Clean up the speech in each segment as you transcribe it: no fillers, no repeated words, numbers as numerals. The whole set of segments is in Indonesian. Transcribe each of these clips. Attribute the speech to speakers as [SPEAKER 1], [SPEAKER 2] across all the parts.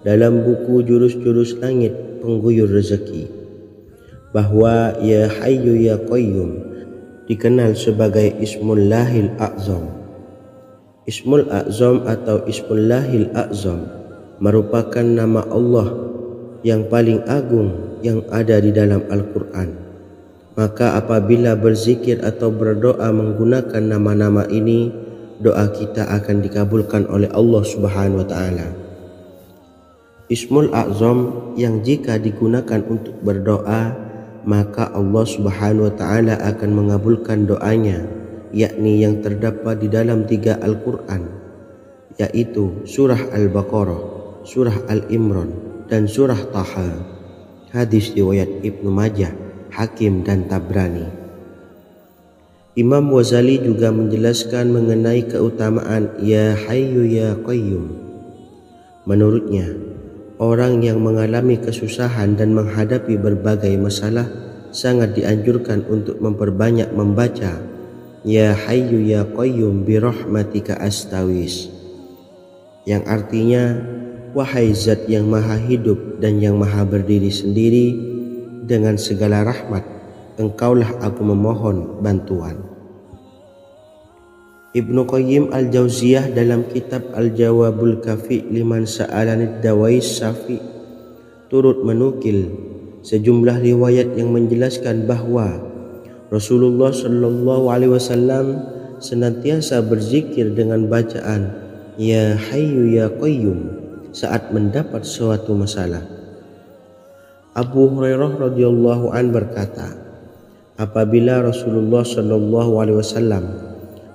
[SPEAKER 1] dalam buku Jurus-Jurus Langit Pengguyur Rezeki bahwa Ya Hayyu Ya Qayyum dikenal sebagai Ismullahil A'zam. Ismul A'zam atau Ismullahil A'zam merupakan nama Allah yang paling agung yang ada di dalam Al-Quran. Maka apabila berzikir atau berdoa menggunakan nama-nama ini, doa kita akan dikabulkan oleh Allah Subhanahu wa Ta'ala. Ismul A'zam yang jika digunakan untuk berdoa, maka Allah Subhanahu wa Ta'ala akan mengabulkan doanya, yakni yang terdapat di dalam 3 Al-Quran, yaitu surah Al-Baqarah, surah Al-Imran, dan surah Taha. Hadis riwayat Ibnu Majah, Hakim, dan Tabrani. Imam Ghazali juga menjelaskan mengenai keutamaan Ya Hayyu Ya Qayyum. Menurutnya, orang yang mengalami kesusahan dan menghadapi berbagai masalah sangat dianjurkan untuk memperbanyak membaca Ya Hayyu Ya Qayyum bi rahmatika astawis, yang artinya, wahai zat yang maha hidup dan yang maha berdiri sendiri, dengan segala rahmat engkaulah aku memohon bantuan. Ibnu Qayyim Al-Jauziyah dalam kitab Al-Jawabul Kafi liman sa'alanid dawais syafi turut menukil sejumlah riwayat yang menjelaskan bahwa Rasulullah Shallallahu Alaihi Wasallam senantiasa berzikir dengan bacaan Ya Hayyu Ya Qayyum saat mendapat suatu masalah. Abu Hurairah radhiyallahu an berkata, apabila Rasulullah Shallallahu Alaihi Wasallam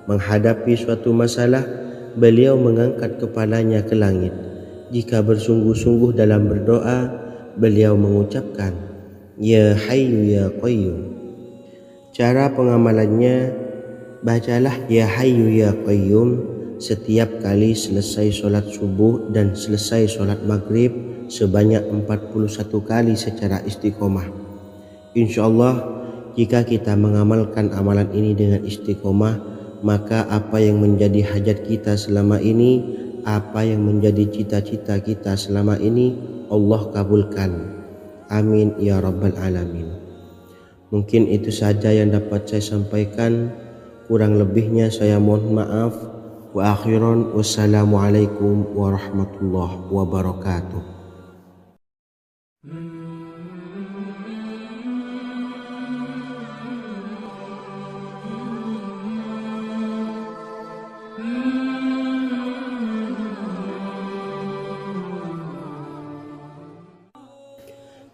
[SPEAKER 1] menghadapi suatu masalah, beliau mengangkat kepalanya ke langit. Jika bersungguh-sungguh dalam berdoa, beliau mengucapkan Ya Hayyu Ya Qayyum. Cara pengamalannya, bacalah Ya Hayyu Ya Qayyum setiap kali selesai sholat subuh dan selesai sholat maghrib sebanyak 41 kali secara istiqomah. Insyaallah, jika kita mengamalkan amalan ini dengan istiqomah, maka apa yang menjadi hajat kita selama ini, apa yang menjadi cita-cita kita selama ini, Allah kabulkan. Amin ya rabbal alamin. Mungkin itu saja yang dapat saya sampaikan. Kurang lebihnya saya mohon maaf. Wa akhiran, wassalamualaikum warahmatullahi wabarakatuh.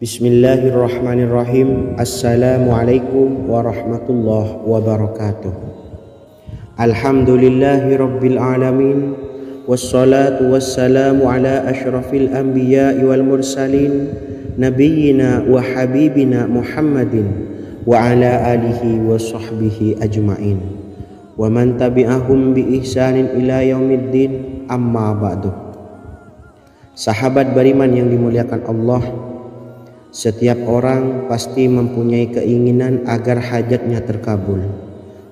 [SPEAKER 1] Bismillahirrahmanirrahim. Assalamualaikum warahmatullahi wabarakatuh. Alhamdulillahi rabbil alamin, wassalatu wassalamu ala ashrafil anbiya'i wal mursalin, nabiyyina wa habibina Muhammadin wa ala alihi wa sahbihi ajma'in wa man tabi'ahum bi ihsanin ila yaumiddin, amma ba'du. Sahabat beriman yang dimuliakan Allah, setiap orang pasti mempunyai keinginan agar hajatnya terkabul,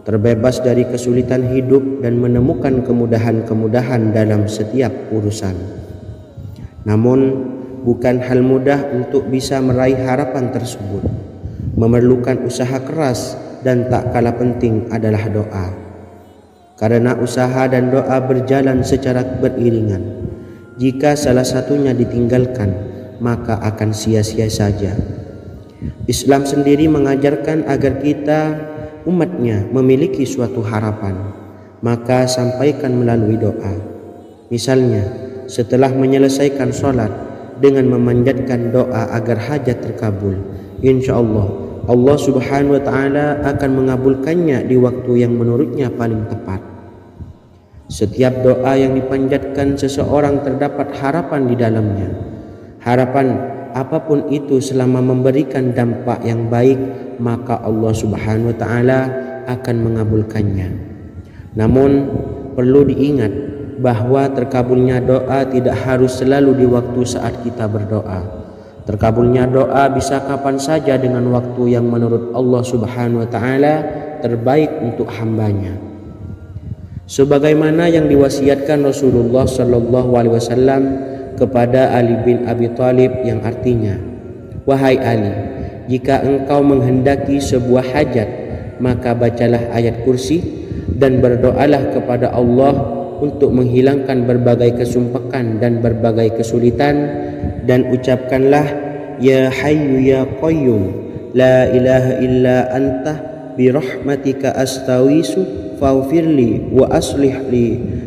[SPEAKER 1] terbebas dari kesulitan hidup dan menemukan kemudahan-kemudahan dalam setiap urusan. Namun, bukan hal mudah untuk bisa meraih harapan tersebut. Memerlukan usaha keras dan tak kalah penting adalah doa. Karena usaha dan doa berjalan secara beriringan. Jika salah satunya ditinggalkan, maka akan sia-sia saja. Islam sendiri mengajarkan agar kita umatnya memiliki suatu harapan, maka sampaikan melalui doa. Misalnya, setelah menyelesaikan sholat dengan memanjatkan doa agar hajat terkabul, insyaallah Allah Subhanahu wa Ta'ala akan mengabulkannya di waktu yang menurutnya paling tepat. Setiap doa yang dipanjatkan seseorang terdapat harapan di dalamnya. Harapan apapun itu selama memberikan dampak yang baik, maka Allah Subhanahu wa Ta'ala akan mengabulkannya. Namun perlu diingat bahwa terkabulnya doa tidak harus selalu di waktu saat kita berdoa. Terkabulnya doa bisa kapan saja dengan waktu yang menurut Allah Subhanahu wa Ta'ala terbaik untuk hambanya. Sebagaimana yang diwasiatkan Rasulullah Sallallahu Alaihi Wasallam kepada Ali bin Abi Thalib yang artinya, "Wahai Ali, jika engkau menghendaki sebuah hajat, maka bacalah ayat kursi dan berdoalah kepada Allah untuk menghilangkan berbagai kesumpakan dan berbagai kesulitan, dan ucapkanlah, Ya Hayyu Ya Qayyum, La ilaha illa anta birahmatika astawisu faghfirli wa aslih li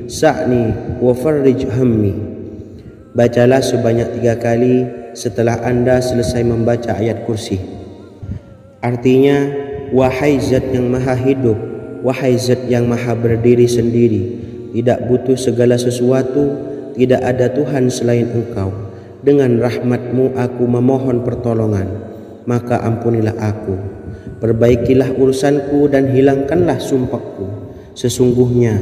[SPEAKER 1] sa'ni wa farrij hammi." Bacalah sebanyak 3 kali setelah Anda selesai membaca ayat kursi. Artinya, wahai zat yang maha hidup, wahai zat yang maha berdiri sendiri, tidak butuh segala sesuatu, tidak ada Tuhan selain Engkau. Dengan rahmat-Mu aku memohon pertolongan, maka ampunilah aku. Perbaikilah urusanku dan hilangkanlah sumpahku. Sesungguhnya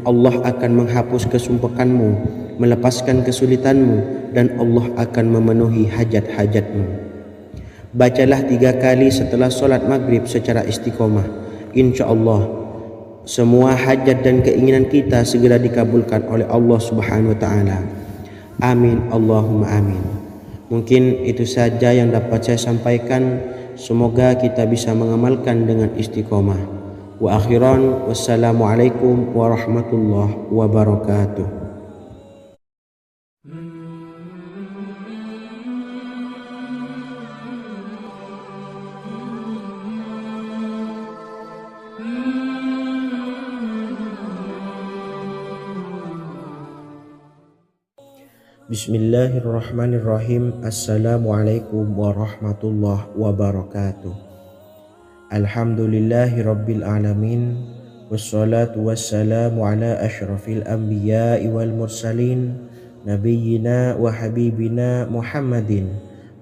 [SPEAKER 1] Allah akan menghapus kesumpahanmu, melepaskan kesulitanmu, dan Allah akan memenuhi hajat-hajatmu. Bacalah 3 kali setelah solat maghrib secara istiqomah. Insya Allah semua hajat dan keinginan kita segera dikabulkan oleh Allah Subhanahu wa Ta'ala. Amin Allahumma amin. Mungkin itu saja yang dapat saya sampaikan. Semoga kita bisa mengamalkan dengan istiqomah. Wa akhiran, wassalamualaikum warahmatullahi wabarakatuh. Bismillahirrahmanirrahim. Assalamualaikum warahmatullahi wabarakatuh. Alhamdulillahi rabbil alamin. Wassalatu wassalamu ala ashrafil anbiya'i wal mursalin, nabiyyina wa habibina Muhammadin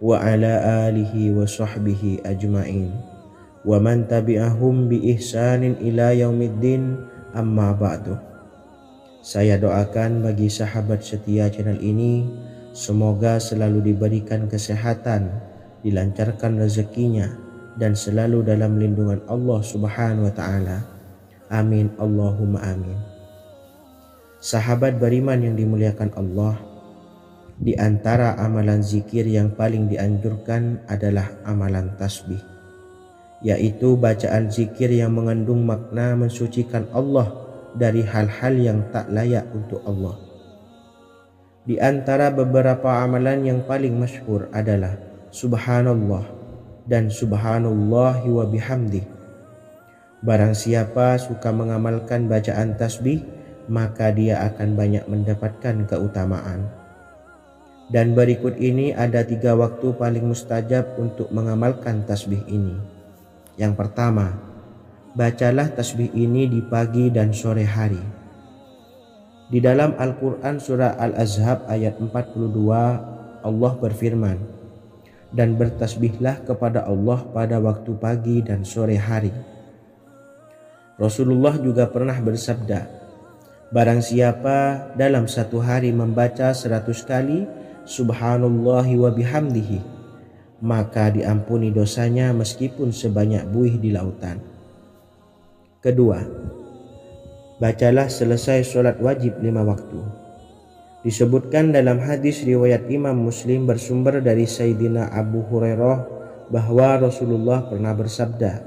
[SPEAKER 1] wa ala alihi wa sahbihi ajma'in, wa man tabi'ahum bi ihsanin ila yaumiddin, amma ba'du. Saya doakan bagi sahabat setia channel ini, semoga selalu diberikan kesehatan, dilancarkan rezekinya, dan selalu dalam lindungan Allah Subhanahu wa Ta'ala. Amin Allahumma amin. Sahabat beriman yang dimuliakan Allah, di antara amalan zikir yang paling dianjurkan adalah amalan tasbih, yaitu bacaan zikir yang mengandung makna mensucikan Allah dari hal-hal yang tak layak untuk Allah. Di antara beberapa amalan yang paling masyhur adalah Subhanallah dan Subhanallahi wa bihamdi. Barang siapa suka mengamalkan bacaan tasbih, maka dia akan banyak mendapatkan keutamaan. Dan berikut ini ada 3 waktu paling mustajab untuk mengamalkan tasbih ini. Yang pertama, bacalah tasbih ini di pagi dan sore hari. Di dalam Al-Quran surah Al-Ahzab ayat 42, Allah berfirman, "Dan bertasbihlah kepada Allah pada waktu pagi dan sore hari." Rasulullah juga pernah bersabda, "Barang siapa dalam satu hari membaca 100 kali Subhanallahi wa bihamdihi, maka diampuni dosanya meskipun sebanyak buih di lautan." Kedua, bacalah selesai sholat wajib 5 waktu. Disebutkan dalam hadis riwayat Imam Muslim bersumber dari Sayyidina Abu Hurairah bahwa Rasulullah pernah bersabda,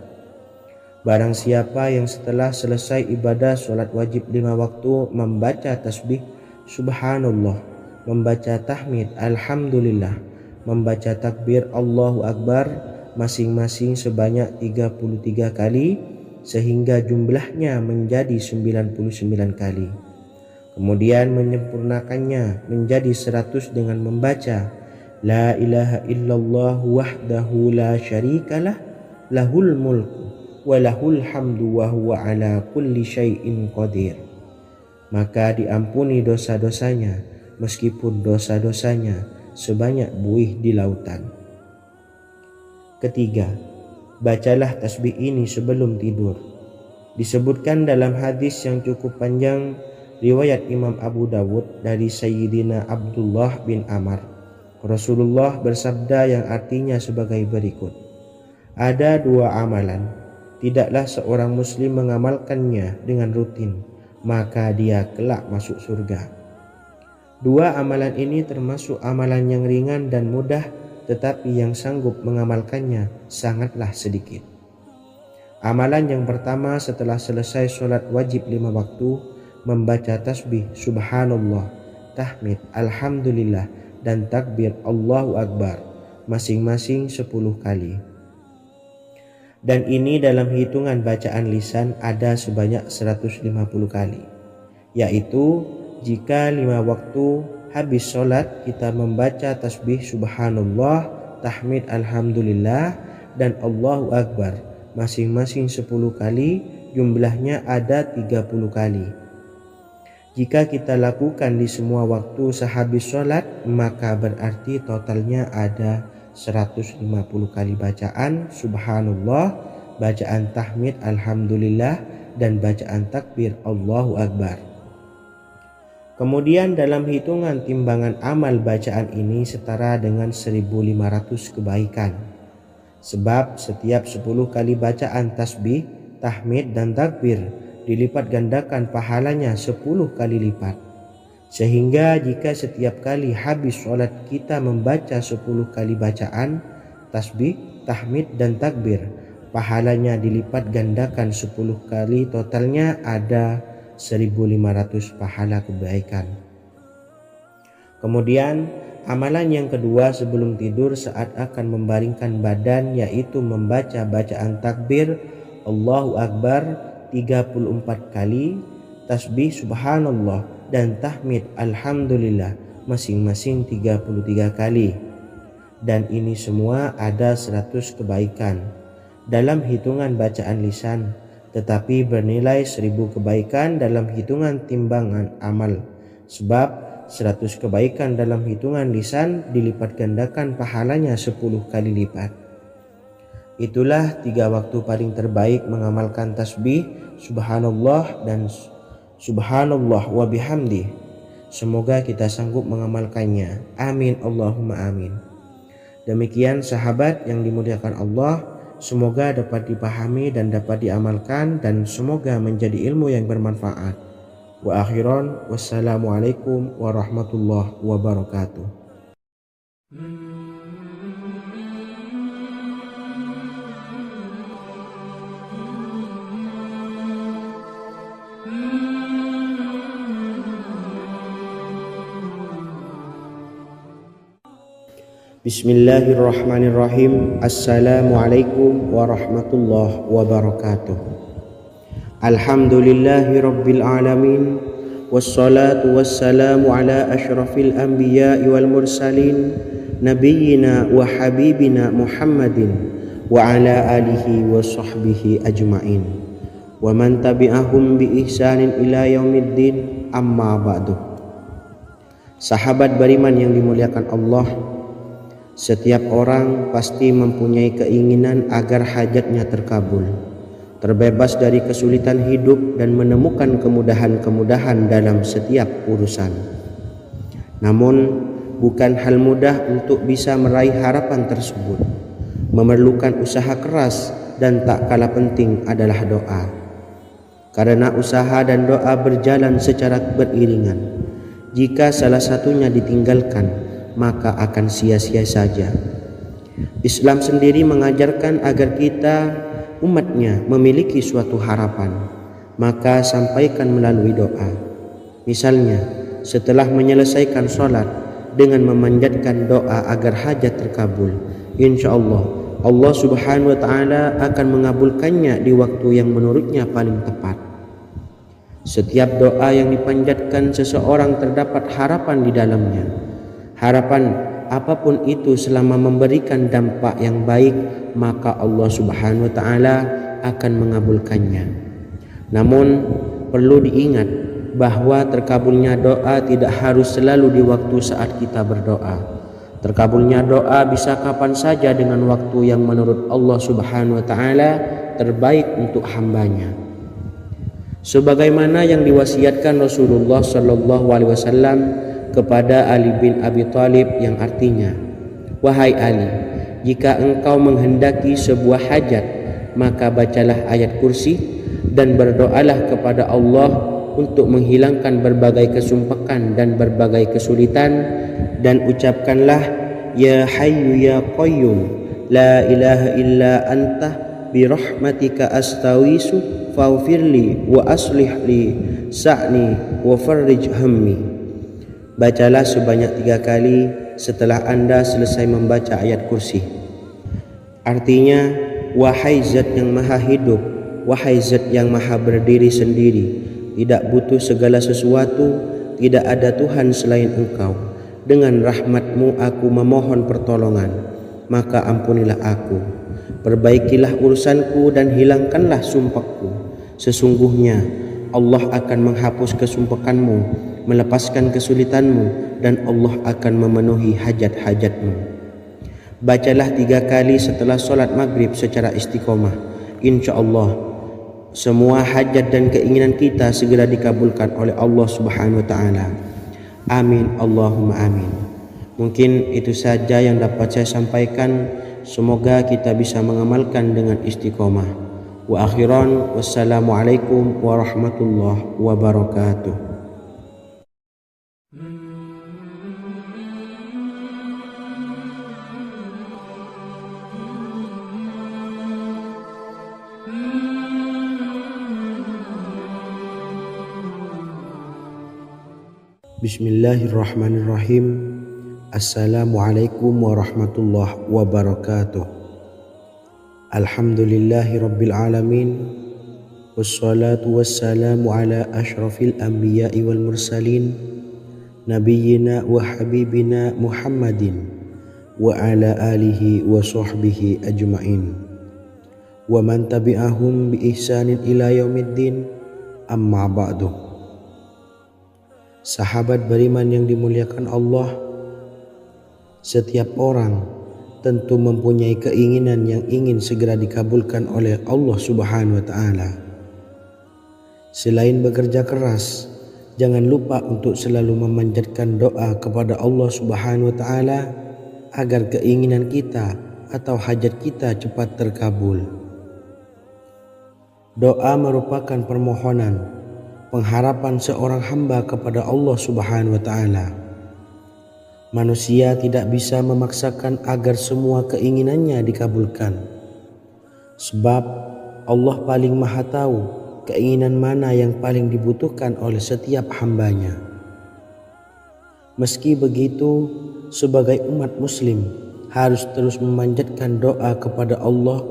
[SPEAKER 1] "Barang siapa yang setelah selesai ibadah sholat wajib 5 waktu membaca tasbih Subhanallah, membaca tahmid Alhamdulillah, membaca takbir Allahu Akbar masing-masing sebanyak 33 kali, sehingga jumlahnya menjadi 99 kali. Kemudian menyempurnakannya menjadi 100 dengan membaca La ilaha illallah wahdahu la syarikalah, lahul mulku wa lahul hamdu wa huwa ala kulli syai'in qadir. Maka diampuni dosa-dosanya meskipun dosa-dosanya sebanyak buih di lautan. Ketiga, bacalah tasbih ini sebelum tidur. Disebutkan dalam hadis yang cukup panjang riwayat Imam Abu Dawud dari Sayyidina Abdullah bin Amr, Rasulullah bersabda yang artinya sebagai berikut, "Ada 2 amalan, tidaklah seorang muslim mengamalkannya dengan rutin, maka dia kelak masuk surga. Dua amalan ini termasuk amalan yang ringan dan mudah, tetapi yang sanggup mengamalkannya sangatlah sedikit. Amalan yang pertama setelah selesai sholat wajib 5 waktu, membaca tasbih subhanallah, tahmid, alhamdulillah, dan takbir Allahu Akbar masing-masing 10 kali. Dan ini dalam hitungan bacaan lisan ada sebanyak 150 kali, yaitu jika 5 waktu habis sholat kita membaca tasbih subhanallah, tahmid, alhamdulillah, dan Allahu Akbar masing-masing 10 kali, jumlahnya ada 30 kali. Jika kita lakukan di semua waktu sehabis sholat, maka berarti totalnya ada 150 kali bacaan subhanallah, bacaan tahmid alhamdulillah, dan bacaan takbir Allahu Akbar. Kemudian dalam hitungan timbangan amal bacaan ini setara dengan 1500 kebaikan. Sebab setiap 10 kali bacaan tasbih, tahmid, dan takbir dilipat gandakan pahalanya 10 kali lipat. Sehingga jika setiap kali habis sholat kita membaca 10 kali bacaan tasbih, tahmid, dan takbir, pahalanya dilipat gandakan 10 kali, totalnya ada 1500 pahala kebaikan. Kemudian amalan yang kedua sebelum tidur saat akan membaringkan badan, yaitu membaca bacaan takbir Allahu Akbar 34 kali, tasbih subhanallah, dan tahmid alhamdulillah masing-masing 33 kali. Dan ini semua ada 100 kebaikan dalam hitungan bacaan lisan, tetapi bernilai 1000 kebaikan dalam hitungan timbangan amal. Sebab 100 kebaikan dalam hitungan lisan dilipat gandakan pahalanya 10 kali lipat. Itulah 3 waktu paling terbaik mengamalkan tasbih subhanallah dan subhanallah wa bihamdih. Semoga kita sanggup mengamalkannya. Amin Allahumma amin. Demikian sahabat yang dimuliakan Allah, semoga dapat dipahami dan dapat diamalkan, dan semoga menjadi ilmu yang bermanfaat. Wa akhiran, wassalamualaikum warahmatullahi wabarakatuh. Bismillahirrahmanirrahim. Assalamualaikum warahmatullahi wabarakatuh. Alhamdulillahi rabbil alamin, wassalatu wassalamu ala ashrafil anbiya'i wal mursalin, nabiyyina wa habibina Muhammadin wa ala alihi wa sahbihi ajma'in, wa man tabi'ahum bi ihsanin ila yaumiddin, amma ba'du. Sahabat beriman yang dimuliakan Allah, setiap orang pasti mempunyai keinginan agar hajatnya terkabul, terbebas dari kesulitan hidup, dan menemukan kemudahan-kemudahan dalam setiap urusan. Namun, bukan hal mudah untuk bisa meraih harapan tersebut. Memerlukan usaha keras, dan tak kalah penting adalah doa. Karena usaha dan doa berjalan secara beriringan. Jika salah satunya ditinggalkan, maka akan sia-sia saja. Islam sendiri mengajarkan agar kita umatnya memiliki suatu harapan, maka sampaikan melalui doa. Misalnya, setelah menyelesaikan sholat dengan memanjatkan doa agar hajat terkabul, insya Allah subhanahu wa ta'ala akan mengabulkannya di waktu yang menurutnya paling tepat. Setiap doa yang dipanjatkan seseorang terdapat harapan di dalamnya. Harapan apapun itu selama memberikan dampak yang baik, maka Allah subhanahu wa ta'ala akan mengabulkannya. Namun perlu diingat bahwa terkabulnya doa tidak harus selalu di waktu saat kita berdoa. Terkabulnya doa bisa kapan saja dengan waktu yang menurut Allah subhanahu wa ta'ala terbaik untuk hambanya. Sebagaimana yang diwasiatkan Rasulullah sallallahu alaihi wasallam kepada Ali bin Abi Thalib, yang artinya, wahai Ali, jika engkau menghendaki sebuah hajat, maka bacalah ayat kursi dan berdoalah kepada Allah untuk menghilangkan berbagai kesumpakan dan berbagai kesulitan, dan ucapkanlah ya hayyu ya qayyum la ilaha illa anta birahmatika astawisu faghfirli wa aslih li sa'ni wa farrij hammi. Bacalah sebanyak 3 kali setelah Anda selesai membaca ayat kursi. Artinya, wahai zat yang maha hidup, wahai zat yang maha berdiri sendiri, tidak butuh segala sesuatu, tidak ada Tuhan selain Engkau. Dengan rahmat-Mu aku memohon pertolongan, maka ampunilah aku. Perbaikilah urusanku dan hilangkanlah sumpahku. Sesungguhnya Allah akan menghapus kesumpahanmu, melepaskan kesulitanmu, dan Allah akan memenuhi hajat-hajatmu. Bacalah 3 kali setelah solat maghrib secara istiqomah. Insya Allah semua hajat dan keinginan kita segera dikabulkan oleh Allah Subhanahu wa Ta'ala. Amin Allahumma amin. Mungkin itu saja yang dapat saya sampaikan. Semoga kita bisa mengamalkan dengan istiqomah. Wa akhiran, wassalamualaikum warahmatullahi wabarakatuh. Bismillahirrahmanirrahim. Assalamualaikum warahmatullahi wabarakatuh. Alhamdulillahi rabbil alamin. Wassalatu wassalamu ala ashrafil anbiya'i wal mursalin, nabiyyina wa habibina Muhammadin wa ala alihi wa sahbihi ajma'in wa man tabi'ahum bi ihsanin ila yaumiddin, amma ba'du. Sahabat beriman yang dimuliakan Allah, setiap orang tentu mempunyai keinginan yang ingin segera dikabulkan oleh Allah Subhanahu wa Ta'ala. Selain bekerja keras, jangan lupa untuk selalu memanjatkan doa kepada Allah Subhanahu wa Ta'ala agar keinginan kita atau hajat kita cepat terkabul. Doa merupakan permohonan, pengharapan seorang hamba kepada Allah Subhanahu wa Ta'ala. Manusia tidak bisa memaksakan agar semua keinginannya dikabulkan, sebab Allah paling maha tahu keinginan mana yang paling dibutuhkan oleh setiap hambanya. Meski begitu, sebagai umat muslim harus terus memanjatkan doa kepada Allah,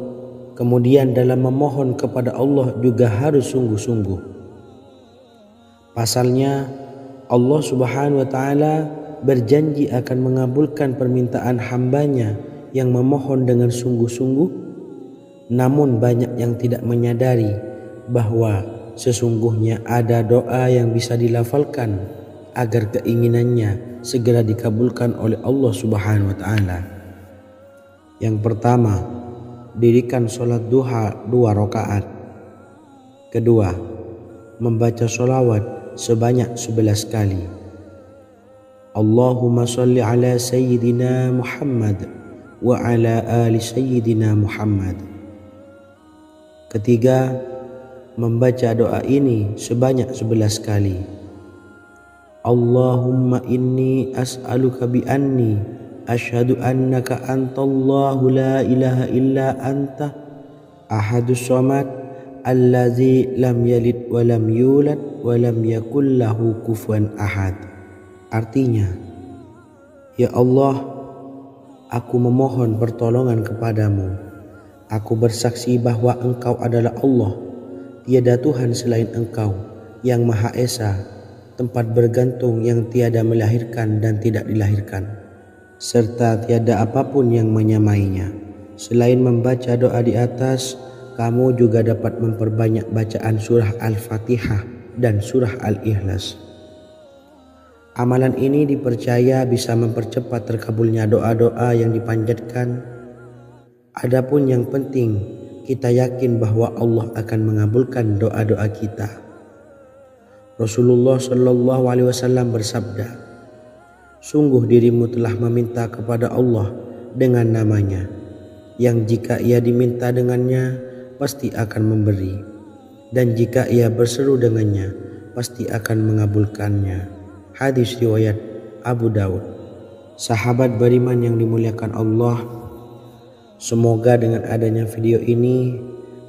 [SPEAKER 1] kemudian dalam memohon kepada Allah juga harus sungguh-sungguh. Pasalnya Allah Subhanahu wa Ta'ala berjanji akan mengabulkan permintaan hambanya yang memohon dengan sungguh-sungguh. Namun banyak yang tidak menyadari bahwa sesungguhnya ada doa yang bisa dilafalkan agar keinginannya segera dikabulkan oleh Allah Subhanahu wa Ta'ala. Yang pertama, dirikan sholat duha 2 rakaat. Kedua, membaca sholawat sebanyak 11 kali. Allahumma sholli ala sayyidina Muhammad wa ala ali sayyidina Muhammad. Ketiga, membaca doa ini sebanyak 11 kali. Allahumma inni as'aluka bi anni asyhadu annaka antallahu la ilaha illa anta ahadus samad allazi lam yalid wa lam yulad wa lam yakul lahu kufuwan ahad. Artinya, ya Allah, aku memohon pertolongan kepadamu. Aku bersaksi bahwa Engkau adalah Allah, tiada Tuhan selain Engkau, yang Maha Esa, tempat bergantung yang tiada melahirkan dan tidak dilahirkan, serta tiada apapun yang menyamainya. Selain membaca doa di atas, kamu juga dapat memperbanyak bacaan surah Al-Fatihah dan surah Al-Ikhlas. Amalan ini dipercaya bisa mempercepat terkabulnya doa-doa yang dipanjatkan. Adapun yang penting, kita yakin bahwa Allah akan mengabulkan doa-doa kita. Rasulullah Shallallahu Alaihi Wasallam bersabda, sungguh dirimu telah meminta kepada Allah dengan namanya, yang jika ia diminta dengannya, pasti akan memberi, dan jika ia berseru dengannya, pasti akan mengabulkannya. Hadis riwayat Abu Daud. Sahabat beriman yang dimuliakan Allah, semoga dengan adanya video ini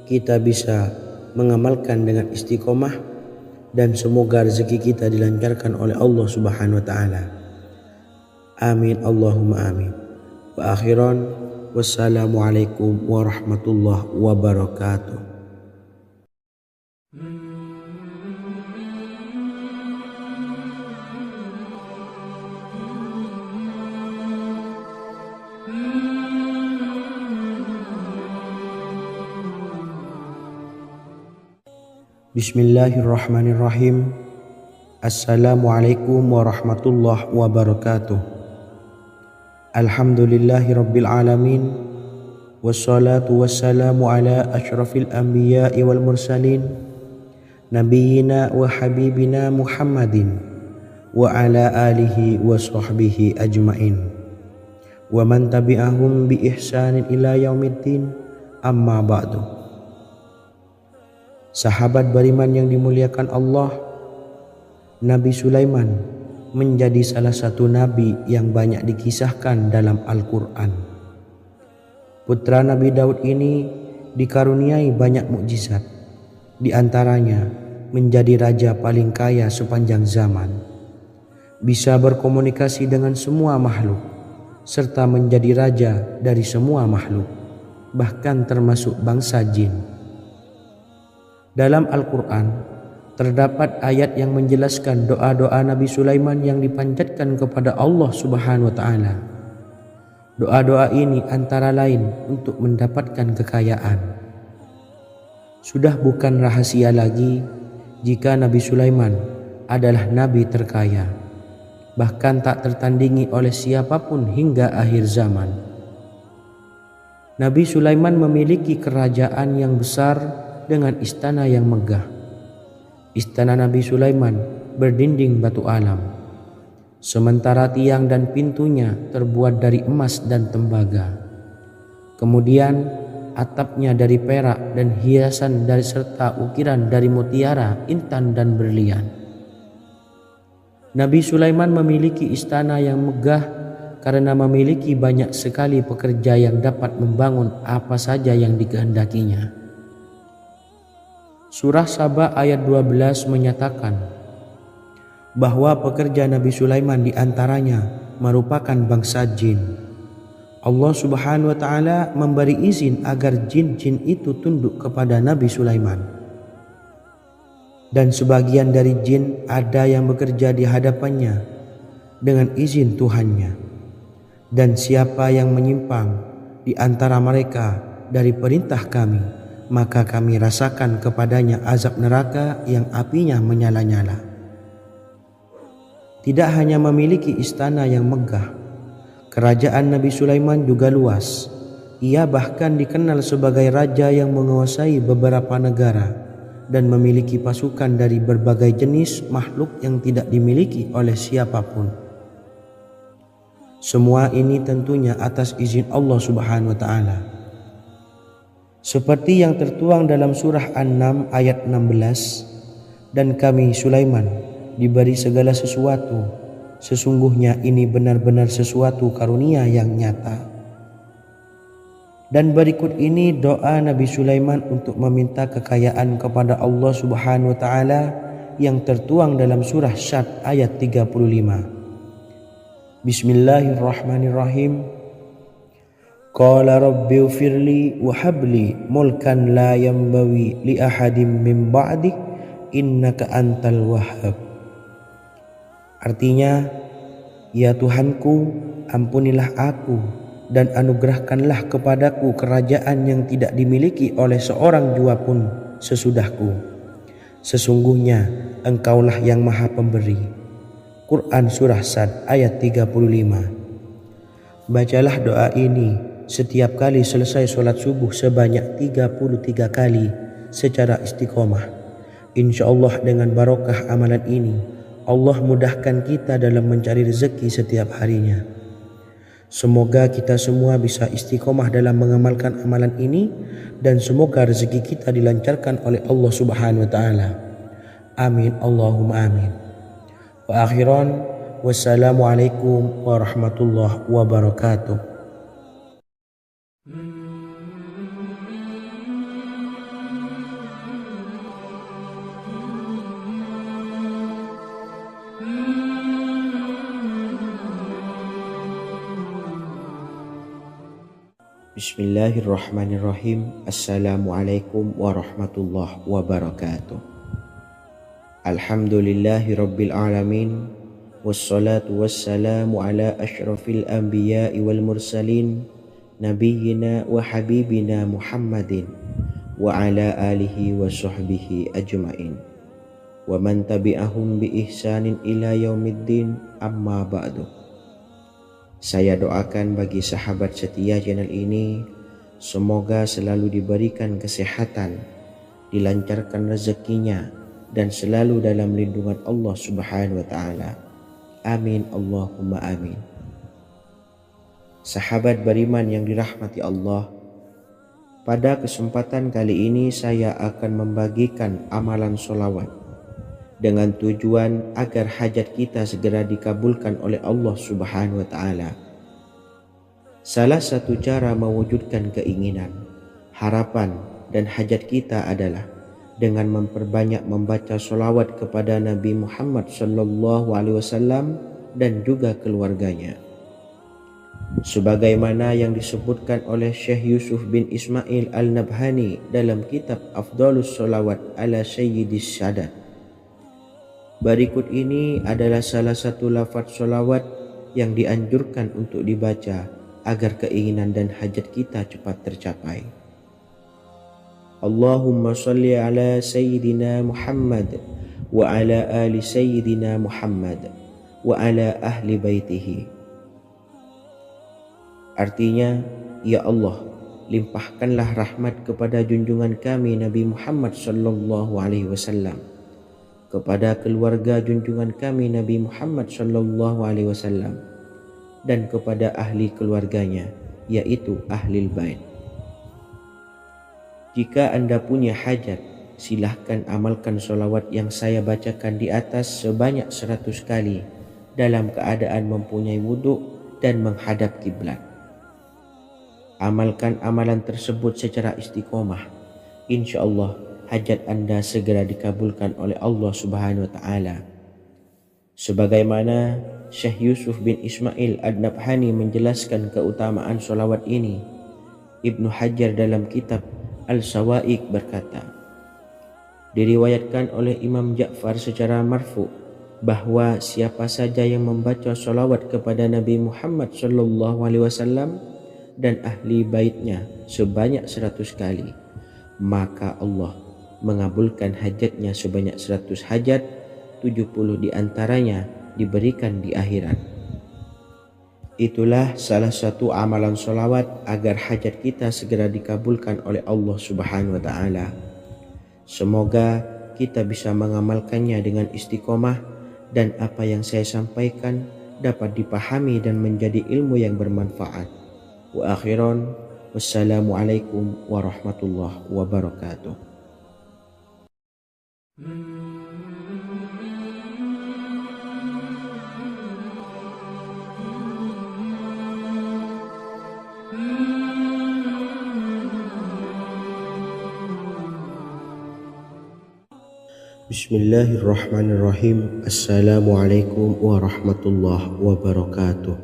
[SPEAKER 1] kita bisa mengamalkan dengan istiqomah dan semoga rezeki kita dilancarkan oleh Allah Subhanahu wa taala. Amin Allahumma amin. Wa akhiran, wassalamualaikum warahmatullahi wabarakatuh. Bismillahirrahmanirrahim. Assalamualaikum warahmatullahi wabarakatuh. Alhamdulillahirabbil alamin. Wassalatu wassalamu ala asyrafil anbiya'i wal mursalin nabiyyina wa habibina Muhammadin wa ala alihi wa sahbihi ajmain wa man tabi'ahum bi ihsanin ila yaumiddin, amma ba'du. Sahabat beriman yang dimuliakan Allah, Nabi Sulaiman menjadi salah satu nabi yang banyak dikisahkan dalam Al-Quran. Putra Nabi Daud ini dikaruniai banyak mukjizat, di antaranya menjadi raja paling kaya sepanjang zaman, bisa berkomunikasi dengan semua makhluk, serta menjadi raja dari semua makhluk, bahkan termasuk bangsa jin. Dalam Al-Quran terdapat ayat yang menjelaskan doa-doa Nabi Sulaiman yang dipanjatkan kepada Allah Subhanahu wa taala. Doa-doa ini antara lain untuk mendapatkan kekayaan. Sudah bukan rahasia lagi jika Nabi Sulaiman adalah nabi terkaya, bahkan tak tertandingi oleh siapapun hingga akhir zaman. Nabi Sulaiman memiliki kerajaan yang besar dengan istana yang megah. Istana Nabi Sulaiman berdinding batu alam, sementara tiang dan pintunya terbuat dari emas dan tembaga. Kemudian atapnya dari perak dan hiasan dari serta ukiran dari mutiara, intan dan berlian. Nabi Sulaiman memiliki istana yang megah karena memiliki banyak sekali pekerja yang dapat membangun apa saja yang dikehendakinya. Surah Saba ayat 12 menyatakan bahwa pekerja Nabi Sulaiman diantaranya merupakan bangsa jin. Allah Subhanahu wa taala memberi izin agar jin-jin itu tunduk kepada Nabi Sulaiman. Dan sebagian dari jin ada yang bekerja di hadapannya dengan izin Tuhannya. Dan siapa yang menyimpang di antara mereka dari perintah kami, maka kami rasakan kepadanya azab neraka yang apinya menyala-nyala. Tidak hanya memiliki istana yang megah, kerajaan Nabi Sulaiman juga luas. Ia bahkan dikenal sebagai raja yang menguasai beberapa negara dan memiliki pasukan dari berbagai jenis makhluk yang tidak dimiliki oleh siapapun. Semua ini tentunya atas izin Allah Subhanahu wa taala. Seperti yang tertuang dalam surah An-Naml ayat 16, dan kami Sulaiman diberi segala sesuatu, sesungguhnya ini benar-benar sesuatu karunia yang nyata. Dan berikut ini doa Nabi Sulaiman untuk meminta kekayaan kepada Allah Subhanahu wa taala yang tertuang dalam surah Syad ayat 35. Bismillahirrahmanirrahim. Qala rabbi ufirli wa habli mulkan la yanbawi li ahadim min ba'di innaka antal wahhab. Artinya, ya Tuhanku, ampunilah aku dan anugerahkanlah kepadaku kerajaan yang tidak dimiliki oleh seorang jua pun sesudahku. Sesungguhnya Engkaulah yang Maha Pemberi. Quran Surah Sad ayat 35. Bacalah doa ini setiap kali selesai sholat subuh sebanyak 33 kali secara istiqomah. Insya Allah dengan barokah amalan ini, Allah mudahkan kita dalam mencari rezeki setiap harinya. Semoga kita semua bisa istiqomah dalam mengamalkan amalan ini dan semoga rezeki kita dilancarkan oleh Allah Subhanahu wa taala. Amin Allahumma amin. Wa akhiran, wassalamualaikum warahmatullahi wabarakatuh. Bismillahirrahmanirrahim. Assalamualaikum warahmatullahi wabarakatuh. Alhamdulillahi rabbil alamin. Wassalatu wassalamu ala ashrafil anbiya'i wal mursalin, nabiyyina wa habibina Muhammadin wa ala alihi wa sahbihi ajma'in wa man tabi'ahum bi ihsanin ila yaumiddin, amma ba'du. Saya doakan bagi sahabat setia channel ini, semoga selalu diberikan kesehatan, dilancarkan rezekinya, dan selalu dalam lindungan Allah Subhanahu wa Ta'ala. Amin Allahumma amin. Sahabat beriman yang dirahmati Allah, pada kesempatan kali ini saya akan membagikan amalan sholawat dengan tujuan agar hajat kita segera dikabulkan oleh Allah Subhanahu wa Ta'ala. Salah satu cara mewujudkan keinginan, harapan, dan hajat kita adalah dengan memperbanyak membaca sholawat kepada Nabi Muhammad SAW dan juga keluarganya. Sebagaimana yang disebutkan oleh Syekh Yusuf bin Ismail Al-Nabhani dalam kitab Afdhalus Sholawat ala Sayyidis Sadat. Berikut ini adalah salah satu lafaz sholawat yang dianjurkan untuk dibaca agar keinginan dan hajat kita cepat tercapai. Allahumma sholli ala Sayyidina Muhammad wa ala ali Sayyidina Muhammad wa ala ahli baitihi. Artinya, ya Allah, limpahkanlah rahmat kepada junjungan kami Nabi Muhammad SAW, kepada keluarga junjungan kami Nabi Muhammad SAW, dan kepada ahli keluarganya, yaitu ahlil bait. Jika Anda punya hajat, silahkan amalkan sholawat yang saya bacakan di atas sebanyak 100 kali dalam keadaan mempunyai wudhu dan menghadap kiblat. Amalkan amalan tersebut secara istiqomah. Insya Allah hajat Anda segera dikabulkan oleh Allah Subhanahu wa Ta'ala. Sebagaimana Syekh Yusuf bin Ismail Ad-Nabhani menjelaskan keutamaan sholawat ini, Ibnu Hajar dalam kitab Al-Sawa'iq berkata, diriwayatkan oleh Imam Ja'far secara marfu bahwa siapa saja yang membaca sholawat kepada Nabi Muhammad SAW dan ahli baitnya sebanyak 100 kali, maka Allah mengabulkan hajatnya sebanyak 100 hajat, 70 diantaranya diberikan di akhirat. Itulah salah satu amalan sholawat agar hajat kita segera dikabulkan oleh Allah Subhanahu wa Ta'ala. Semoga kita bisa mengamalkannya dengan istiqomah dan apa yang saya sampaikan dapat dipahami dan menjadi ilmu yang bermanfaat. Wa akhiran, wassalamualaikum warahmatullahi wabarakatuh. Bismillahirrahmanirrahim. Assalamualaikum warahmatullahi wabarakatuh.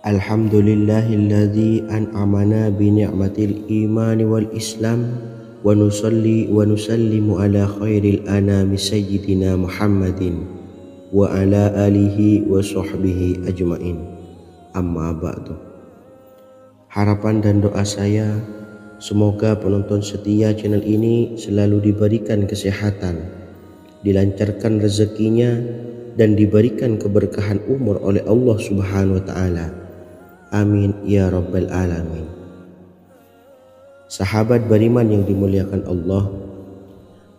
[SPEAKER 1] Alhamdulillahilladzi an'amana bi ni'matil iman wal islam wa nusalli wa nusallimu ala khairil anami sayyidina Muhammadin wa ala alihi wa sahbihi ajmain, amma ba'du. Harapan dan doa saya, semoga penonton setia channel ini selalu diberikan kesehatan, dilancarkan rezekinya, dan diberikan keberkahan umur oleh Allah Subhanahu wa Ta'ala. Amin ya rabbal alamin. Sahabat beriman yang dimuliakan Allah,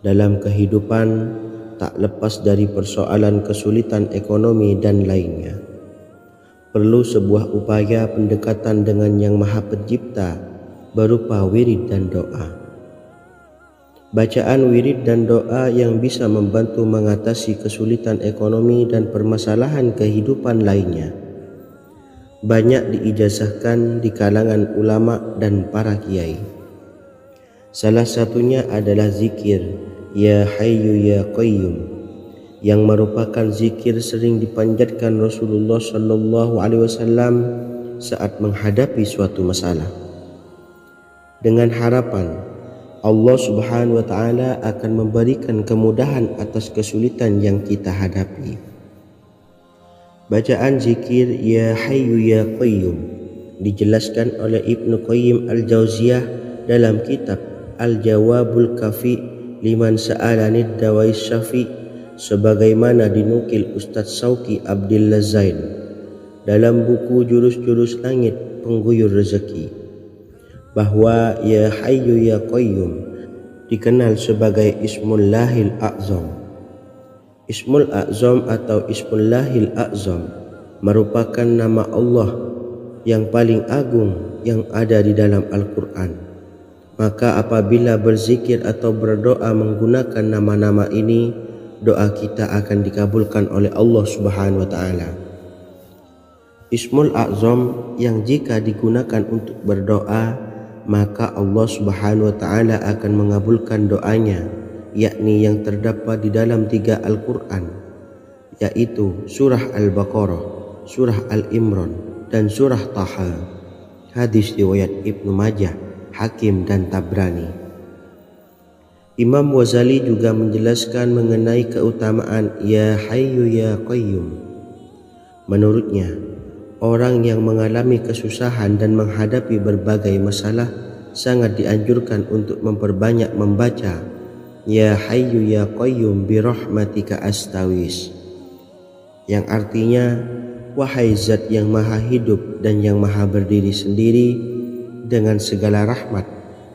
[SPEAKER 1] dalam kehidupan tak lepas dari persoalan kesulitan ekonomi dan lainnya. Perlu sebuah upaya pendekatan dengan Yang Maha Pencipta berupa wirid dan doa. bacaan wirid dan doa yang bisa membantu mengatasi kesulitan ekonomi dan permasalahan kehidupan lainnya. Banyak diijazahkan di kalangan ulama dan para kiai. Salah satunya adalah zikir Ya Hayyu Ya Qayyum, yang merupakan zikir sering dipanjatkan Rasulullah SAW saat menghadapi suatu masalah, dengan harapan Allah Subhanahu wa Ta'ala akan memberikan kemudahan atas kesulitan yang kita hadapi. Bacaan zikir Ya Hayyu Ya Qayyum dijelaskan oleh Ibnu Qayyim Al-Jauziyah dalam kitab Al-Jawabul Kafi liman sa'alanid dawais syafi, sebagaimana dinukil Ustadz Sauki Abdillah Zain dalam buku Jurus-Jurus Langit Pengguyur Rezeki, bahwa Ya Hayyu Ya Qayyum dikenal sebagai Ismullahil A'zam. Ismul A'zam atau Ismullahil A'zam merupakan nama Allah yang paling agung yang ada di dalam Al-Quran. Maka apabila berzikir atau berdoa menggunakan nama-nama ini, doa kita akan dikabulkan oleh Allah Subhanahu wa Ta'ala. Ismul A'zam yang jika digunakan untuk berdoa, maka Allah Subhanahu wa Ta'ala akan mengabulkan doanya, yakni yang terdapat di dalam 3 Al-Quran, yaitu surah Al-Baqarah, surah Al-Imran, dan surah Taha. Hadis riwayat Ibnu Majah, Hakim, dan Tabrani. Imam Ghazali juga menjelaskan mengenai keutamaan Ya Hayyu Ya Qayyum. Menurutnya, orang yang mengalami kesusahan dan menghadapi berbagai masalah sangat dianjurkan untuk memperbanyak membaca Ya Hayyu Ya Qayyum bi rahmatika astawis, yang artinya, wahai zat yang maha hidup dan yang maha berdiri sendiri, dengan segala rahmat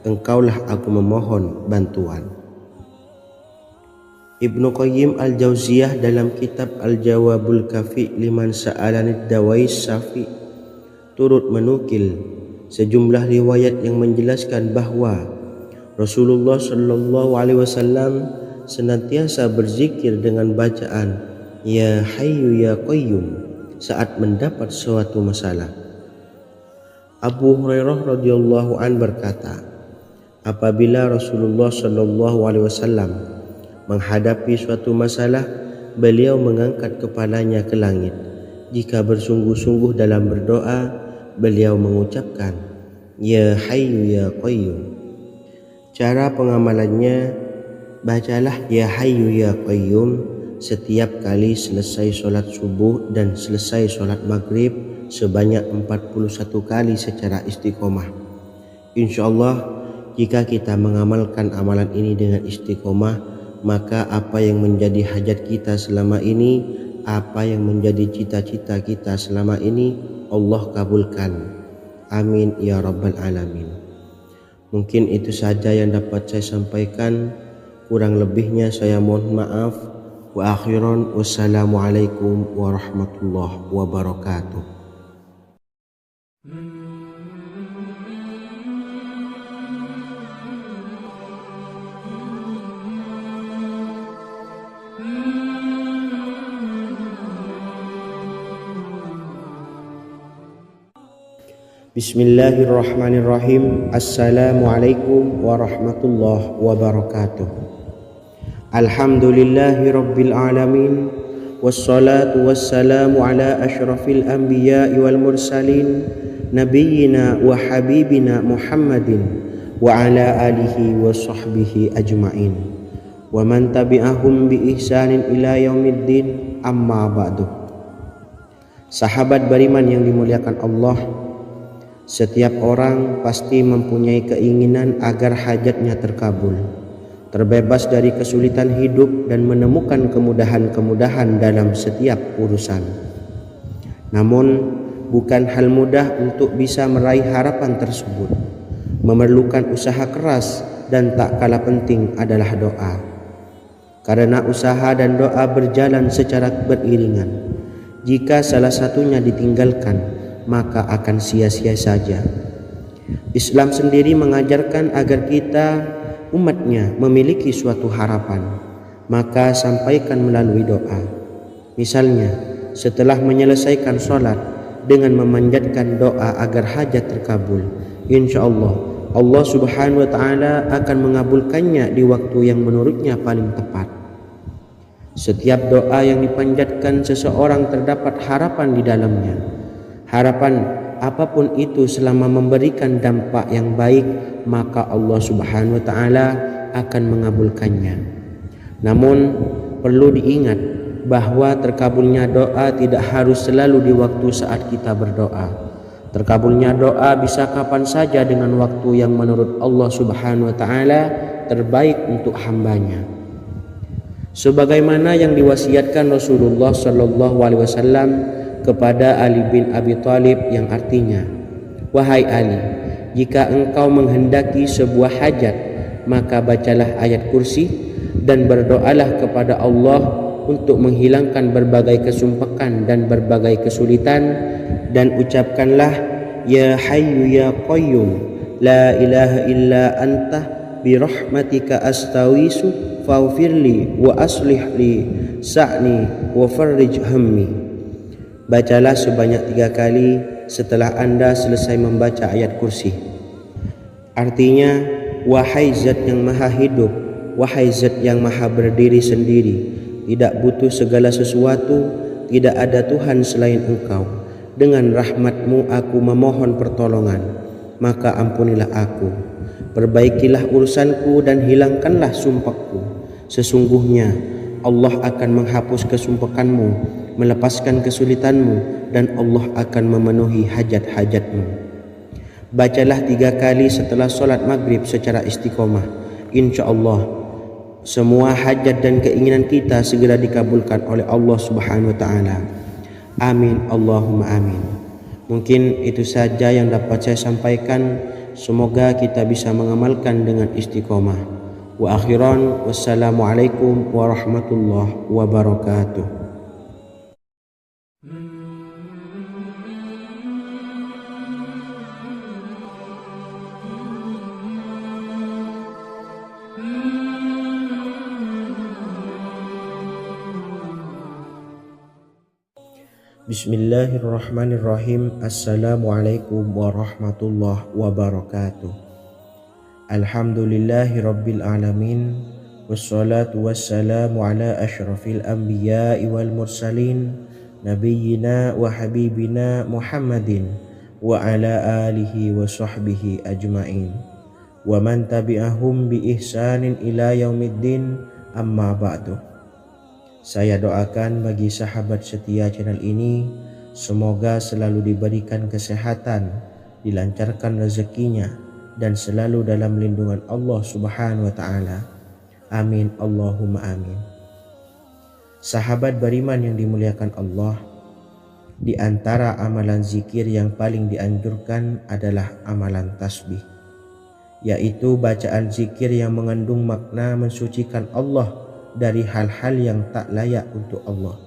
[SPEAKER 1] engkaulah aku memohon bantuan. Ibnu Qayyim Al-Jauziyah dalam kitab Al-Jawabul Kafi liman sa'alanid dawais syafi turut menukil sejumlah riwayat yang menjelaskan bahwa Rasulullah SAW senantiasa berzikir dengan bacaan Ya Hayyu Ya Qayyum saat mendapat suatu masalah. Abu Hurairah radhiyallahu an berkata, apabila Rasulullah SAW menghadapi suatu masalah, beliau mengangkat kepalanya ke langit. Jika bersungguh-sungguh dalam berdoa, beliau mengucapkan Ya Hayyu Ya Qayyum. Cara pengamalannya, bacalah Ya Hayyu Ya Qayyum setiap kali selesai sholat subuh dan selesai sholat maghrib sebanyak 41 kali secara istiqomah. Insyaallah, jika kita mengamalkan amalan ini dengan istiqomah, maka apa yang menjadi hajat kita selama ini, apa yang menjadi cita-cita kita selama ini, Allah kabulkan. Amin ya rabbal alamin. Mungkin itu saja yang dapat saya sampaikan. Kurang lebihnya saya mohon maaf. Wa akhiran, wassalamualaikum warahmatullahi wabarakatuh. Bismillahirrahmanirrahim. Assalamualaikum warahmatullahi wabarakatuh. Alhamdulillahi rabbil alamin, wassalatu wassalamu ala ashrafil anbiya'i wal mursalin, nabiyyina wa habibina Muhammadin wa ala alihi wa sahbihi ajma'in wa man tabi'ahum bi ihsanin ila yaumiddin, amma ba'du. Sahabat beriman yang dimuliakan Allah, setiap orang pasti mempunyai keinginan agar hajatnya terkabul, terbebas dari kesulitan hidup dan menemukan kemudahan-kemudahan dalam setiap urusan. Namun, bukan hal mudah untuk bisa meraih harapan tersebut. Memerlukan usaha keras dan tak kalah penting adalah doa. Karena usaha dan doa berjalan secara beriringan. Jika salah satunya ditinggalkan, maka akan sia-sia saja. Islam sendiri mengajarkan agar kita umatnya memiliki suatu harapan, maka sampaikan melalui doa. Misalnya, setelah menyelesaikan sholat dengan memanjatkan doa agar hajat terkabul, insya Allah Allah Subhanahu wa Ta'ala akan mengabulkannya di waktu yang menurutnya paling tepat. Setiap doa yang dipanjatkan seseorang terdapat harapan di dalamnya. Harapan apapun itu selama memberikan dampak yang baik, maka Allah Subhanahu wa Ta'ala akan mengabulkannya. Namun perlu diingat bahwa terkabulnya doa tidak harus selalu di waktu saat kita berdoa. Terkabulnya doa bisa kapan saja dengan waktu yang menurut Allah Subhanahu wa Ta'ala terbaik untuk hambanya. Sebagaimana yang diwasiatkan Rasulullah Sallallahu Alaihi Wasallam kepada Ali bin Abi Thalib, yang artinya, wahai Ali, jika engkau menghendaki sebuah hajat, maka bacalah ayat kursi dan berdoalah kepada Allah untuk menghilangkan berbagai kesumpakan dan berbagai kesulitan, dan ucapkanlah, ya hayyu ya qayyum la ilaha illa anta birahmatika astawisu faghfirli wa aslih li sa'ni wa farrij hammi. Bacalah sebanyak 3 kali setelah Anda selesai membaca ayat kursi. Artinya, wahai zat yang maha hidup, wahai zat yang maha berdiri sendiri, tidak butuh segala sesuatu, tidak ada Tuhan selain Engkau. Dengan rahmat-Mu aku memohon pertolongan, maka ampunilah aku. Perbaikilah urusanku dan hilangkanlah sumpahku. Sesungguhnya Allah akan menghapus kesumpahanmu, melepaskan kesulitanmu, dan Allah akan memenuhi hajat-hajatmu. Bacalah 3 kali setelah sholat maghrib secara istiqomah. Insya Allah semua hajat dan keinginan kita segera dikabulkan oleh Allah Subhanahu wa Ta'ala. Amin Allahumma amin. Mungkin itu saja yang dapat saya sampaikan. Semoga kita bisa mengamalkan dengan istiqomah. Wa akhiran, wassalamualaikum warahmatullahi wabarakatuh. Bismillahirrahmanirrahim. Assalamualaikum warahmatullahi wabarakatuh. Alhamdulillahi rabbil alamin, wassalatu wassalamu ala ashrafil anbiya'i wal mursalin, nabiyyina wa habibina Muhammadin wa ala alihi wa sahbihi ajma'in, wa man tabi'ahum bi ihsanin ila yaumiddin, amma ba'du. Saya doakan bagi sahabat setia channel ini, semoga selalu diberikan kesehatan, dilancarkan rezekinya, dan selalu dalam lindungan Allah Subhanahu wa Ta'ala. Amin Allahumma amin. Sahabat beriman yang dimuliakan Allah, di antara amalan zikir yang paling dianjurkan adalah amalan tasbih, yaitu bacaan zikir yang mengandung makna mensucikan Allah dari hal-hal yang tak layak untuk Allah.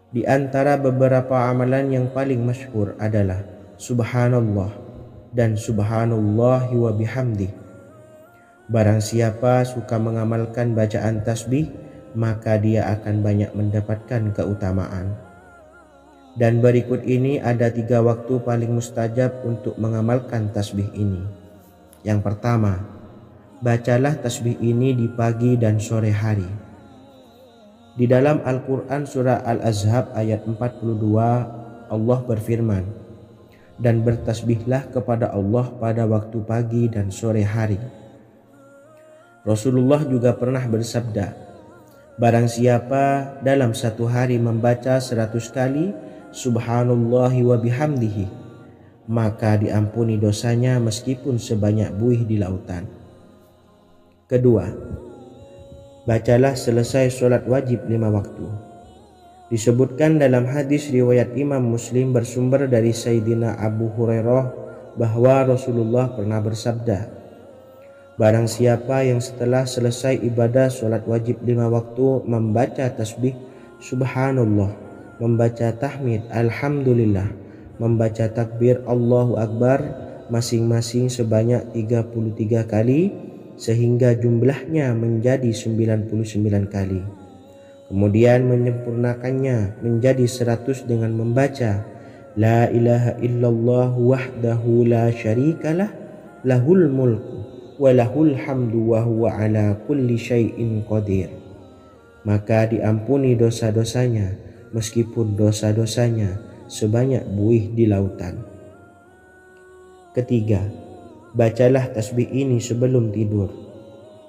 [SPEAKER 1] Di antara beberapa amalan yang paling masyhur adalah Subhanallah dan Subhanallahi wa bihamdih. Barang siapa suka mengamalkan bacaan tasbih, maka dia akan banyak mendapatkan keutamaan. Dan berikut ini ada 3 waktu paling mustajab untuk mengamalkan tasbih ini. Yang pertama, bacalah tasbih ini di pagi dan sore hari. Di dalam Al-Quran surah Al-Ahzab ayat 42, Allah berfirman, dan bertasbihlah kepada Allah pada waktu pagi dan sore hari. Rasulullah juga pernah bersabda, barang siapa dalam satu hari membaca 100 kali Subhanallahi wa bihamdihi, maka diampuni dosanya meskipun sebanyak buih di lautan. Kedua, bacalah selesai sholat wajib 5 waktu. Disebutkan dalam hadis riwayat Imam Muslim bersumber dari Sayyidina Abu Hurairah bahwa Rasulullah pernah bersabda, barang siapa yang setelah selesai ibadah sholat wajib 5 waktu membaca tasbih Subhanallah, membaca tahmid Alhamdulillah, membaca takbir Allahu Akbar masing-masing sebanyak 33 kali, sehingga jumlahnya menjadi 99 kali. Kemudian menyempurnakannya menjadi 100 dengan membaca La ilaha illallah wahdahu la syarikalah lahul mulku wa lahul hamdu wa huwa ala kulli syai'in qadir. Maka diampuni dosa-dosanya meskipun dosa-dosanya sebanyak buih di lautan. Ketiga, bacalah tasbih ini sebelum tidur.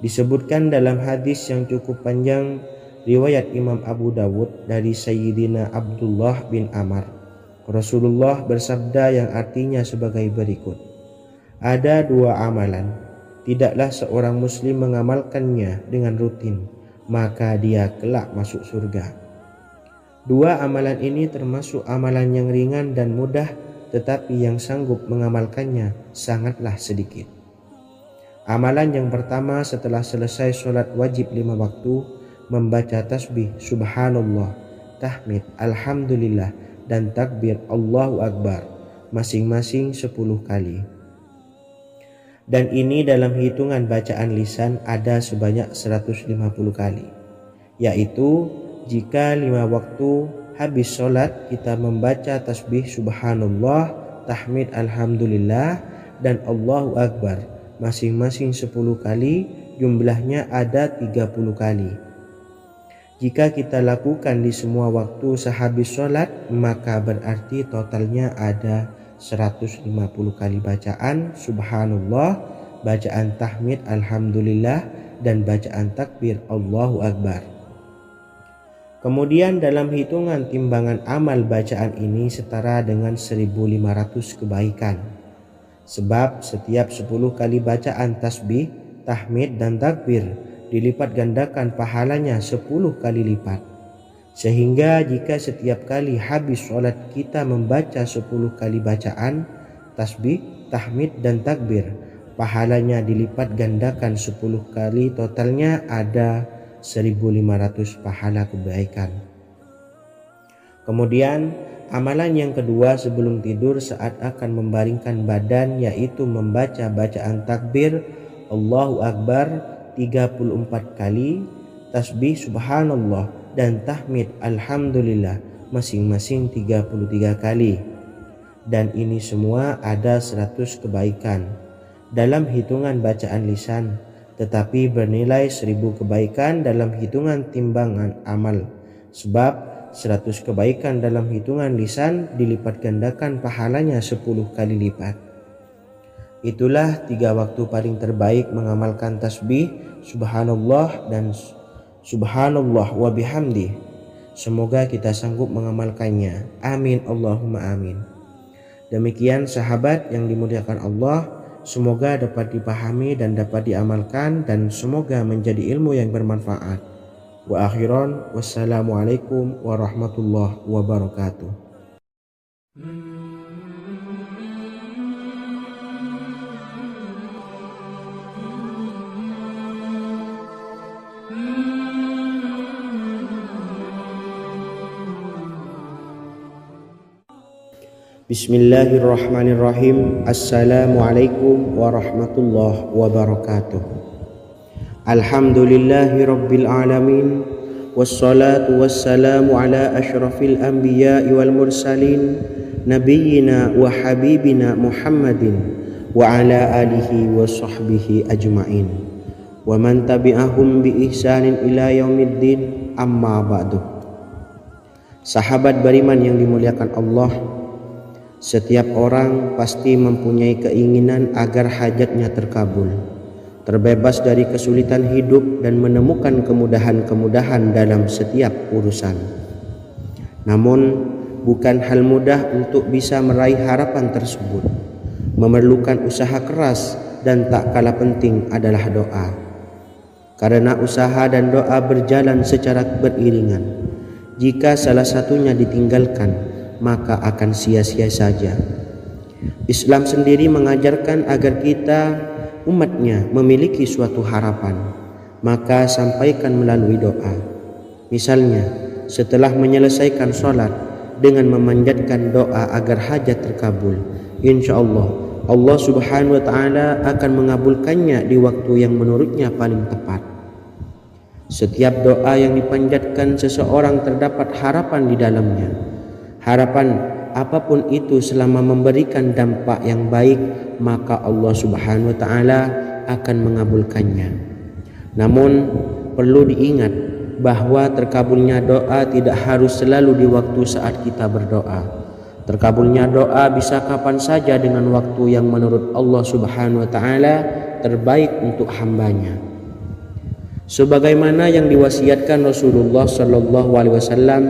[SPEAKER 1] Disebutkan dalam hadis yang cukup panjang riwayat Imam Abu Dawud dari Sayyidina Abdullah bin Amr, Rasulullah bersabda yang artinya sebagai berikut. Ada dua amalan, tidaklah seorang muslim mengamalkannya dengan rutin, maka dia kelak masuk surga. Dua amalan ini termasuk amalan yang ringan dan mudah, tetapi yang sanggup mengamalkannya sangatlah sedikit. Amalan yang pertama setelah selesai sholat wajib 5 waktu, membaca tasbih subhanallah, tahmid, alhamdulillah, dan takbir Allahu Akbar masing-masing 10 kali. Dan ini dalam hitungan bacaan lisan ada sebanyak 150 kali, yaitu jika 5 waktu habis sholat kita membaca tasbih subhanallah, tahmid, alhamdulillah, dan Allahu Akbar masing-masing 10 kali, jumlahnya ada 30 kali. Jika kita lakukan di semua waktu sehabis sholat, maka berarti totalnya ada 150 kali bacaan subhanallah, bacaan tahmid alhamdulillah, dan bacaan takbir Allahu Akbar. Kemudian dalam hitungan timbangan amal bacaan ini setara dengan 1500 kebaikan. Sebab setiap 10 kali bacaan tasbih, tahmid, dan takbir dilipat gandakan pahalanya 10 kali lipat. Sehingga jika setiap kali habis sholat kita membaca 10 kali bacaan tasbih, tahmid, dan takbir, pahalanya dilipat gandakan 10 kali, totalnya ada 1500 pahala kebaikan. Kemudian amalan yang kedua sebelum tidur saat akan membaringkan badan, yaitu membaca bacaan takbir Allahu Akbar 34 kali, tasbih subhanallah, dan tahmid alhamdulillah masing-masing 33 kali. Dan ini semua ada 100 kebaikan dalam hitungan bacaan lisan, tetapi bernilai 1000 kebaikan dalam hitungan timbangan amal. Sebab 100 kebaikan dalam hitungan lisan dilipat gandakan pahalanya 10 kali lipat. Itulah 3 waktu paling terbaik mengamalkan tasbih subhanallah dan subhanallah wa bihamdi. Semoga kita sanggup mengamalkannya. Amin Allahumma amin. Demikian sahabat yang dimuliakan Allah, semoga dapat dipahami dan dapat diamalkan, dan semoga menjadi ilmu yang bermanfaat. Wa akhiran, wassalamualaikum warahmatullahi wabarakatuh. Bismillahirrahmanirrahim. Assalamualaikum warahmatullahi wabarakatuh. Alhamdulillahi rabbil alamin, wassalatu wassalamu ala ashrafil anbiya'i wal mursalin, nabiyyina wa habibina Muhammadin wa ala alihi wa sahbihi ajma'in, wa man tabi'ahum bi ihsanin ila yaumiddin, amma ba'du. Sahabat beriman yang dimuliakan Allah, setiap orang pasti mempunyai keinginan agar hajatnya terkabul, terbebas dari kesulitan hidup, dan menemukan kemudahan-kemudahan dalam setiap urusan. Namun, bukan hal mudah untuk bisa meraih harapan tersebut. Memerlukan usaha keras, dan tak kalah penting adalah doa. Karena usaha dan doa berjalan secara beriringan. Jika salah satunya ditinggalkan, maka akan sia-sia saja. Islam sendiri mengajarkan agar kita umatnya memiliki suatu harapan, maka sampaikan melalui doa. Misalnya, setelah menyelesaikan sholat dengan memanjatkan doa agar hajat terkabul, insya Allah Allah Subhanahu wa taala akan mengabulkannya di waktu yang menurutnya paling tepat. Setiap doa yang dipanjatkan seseorang terdapat harapan di dalamnya. Harapan apapun itu selama memberikan dampak yang baik, maka Allah Subhanahu wa taala akan mengabulkannya. Namun perlu diingat bahwa terkabulnya doa tidak harus selalu di waktu saat kita berdoa. Terkabulnya doa bisa kapan saja dengan waktu yang menurut Allah Subhanahu wa taala terbaik untuk hambanya. Sebagaimana yang diwasiatkan Rasulullah sallallahu alaihi wasallam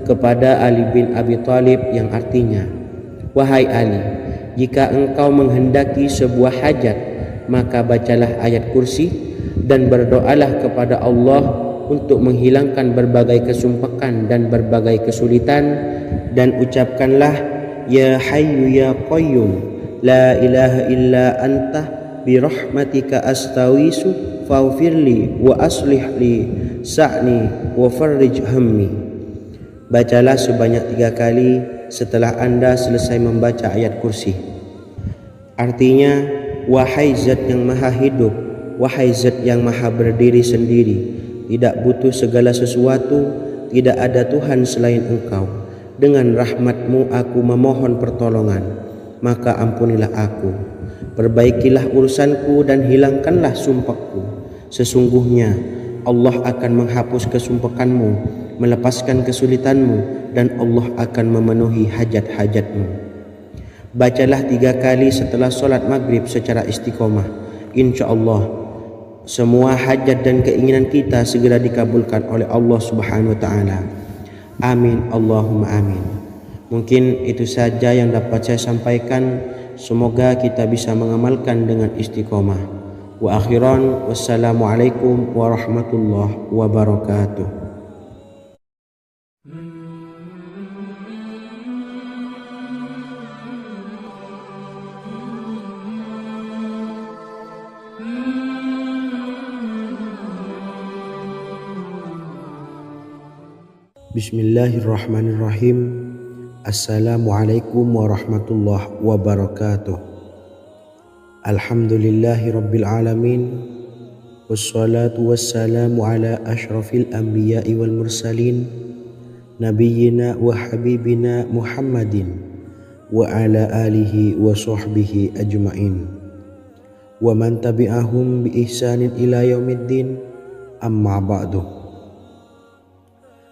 [SPEAKER 1] kepada Ali bin Abi Thalib, yang artinya, "Wahai Ali, jika engkau menghendaki sebuah hajat, maka bacalah ayat kursi dan berdoalah kepada Allah untuk menghilangkan berbagai kesumpakan dan berbagai kesulitan, dan ucapkanlah, Ya Hayyu Ya Qayyum, La ilaha illa anta birahmatika astawisu faghfirli wa aslih li sa'ni wa farrij hammi." Bacalah sebanyak 3 kali setelah Anda selesai membaca ayat kursi. Artinya, wahai zat yang maha hidup, wahai zat yang maha berdiri sendiri, tidak butuh segala sesuatu, tidak ada Tuhan selain Engkau. Dengan rahmat-Mu aku memohon pertolongan, maka ampunilah aku. Perbaikilah urusanku dan hilangkanlah sumpahku. Sesungguhnya Allah akan menghapus kesumpakanmu, melepaskan kesulitanmu, dan Allah akan memenuhi hajat-hajatmu. Bacalah 3 kali setelah solat maghrib secara istiqomah. Insya Allah semua hajat dan keinginan kita segera dikabulkan oleh Allah Subhanahu wa taala. Amin Allahumma amin. Mungkin itu saja yang dapat saya sampaikan. Semoga kita bisa mengamalkan dengan istiqomah. Wa akhiran, wassalamualaikum warahmatullahi wabarakatuh. Bismillahirrahmanirrahim. Assalamualaikum warahmatullahi wabarakatuh. Alhamdulillahi rabbil alamin. Wassalatu wassalamu ala ashrafil anbiya'i wal mursalin, nabiyyina wa habibina Muhammadin wa ala alihi wa sahbihi ajma'in, wa man tabi'ahum bi ihsanin ila yaumiddin, amma ba'du.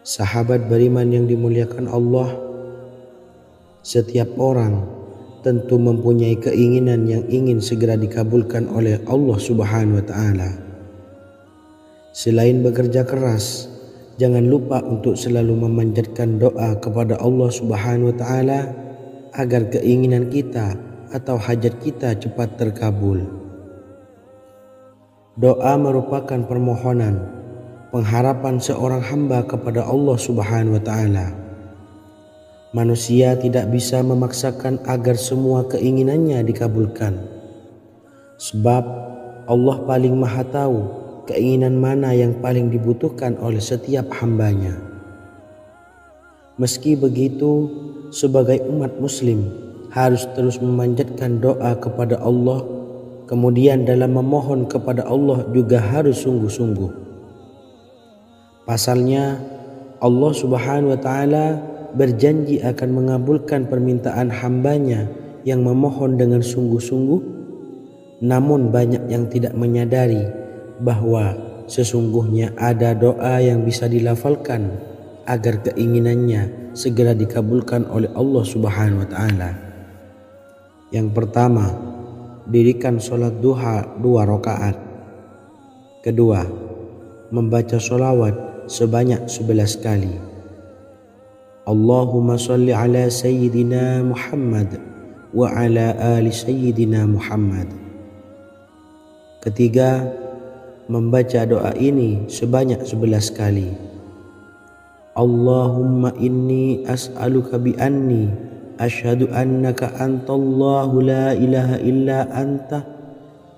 [SPEAKER 1] Sahabat beriman yang dimuliakan Allah, setiap orang tentu mempunyai keinginan yang ingin segera dikabulkan oleh Allah Subhanahu wa taala. Selain bekerja keras, jangan lupa untuk selalu memanjatkan doa kepada Allah Subhanahu wa taala agar keinginan kita atau hajat kita cepat terkabul. Doa merupakan permohonan, pengharapan seorang hamba kepada Allah Subhanahu wa taala. Manusia tidak bisa memaksakan agar semua keinginannya dikabulkan, sebab Allah paling maha tahu keinginan mana yang paling dibutuhkan oleh setiap hambanya. Meski begitu, sebagai umat muslim harus terus memanjatkan doa kepada Allah, kemudian dalam memohon kepada Allah juga harus sungguh-sungguh. Pasalnya, Allah Subhanahu wa taala berjanji akan mengabulkan permintaan hambanya yang memohon dengan sungguh-sungguh. Namun banyak yang tidak menyadari bahwa sesungguhnya ada doa yang bisa dilafalkan agar keinginannya segera dikabulkan oleh Allah Subhanahu wa taala. Yang pertama, dirikan sholat duha 2 rakaat. Kedua, membaca sholawat sebanyak 11 kali. Allahumma salli ala Sayyidina Muhammad wa ala ali Sayyidina Muhammad. Ketiga, membaca doa ini sebanyak 11 kali. Allahumma inni as'aluka bi anni asyhadu annaka antallahu la ilaha illa anta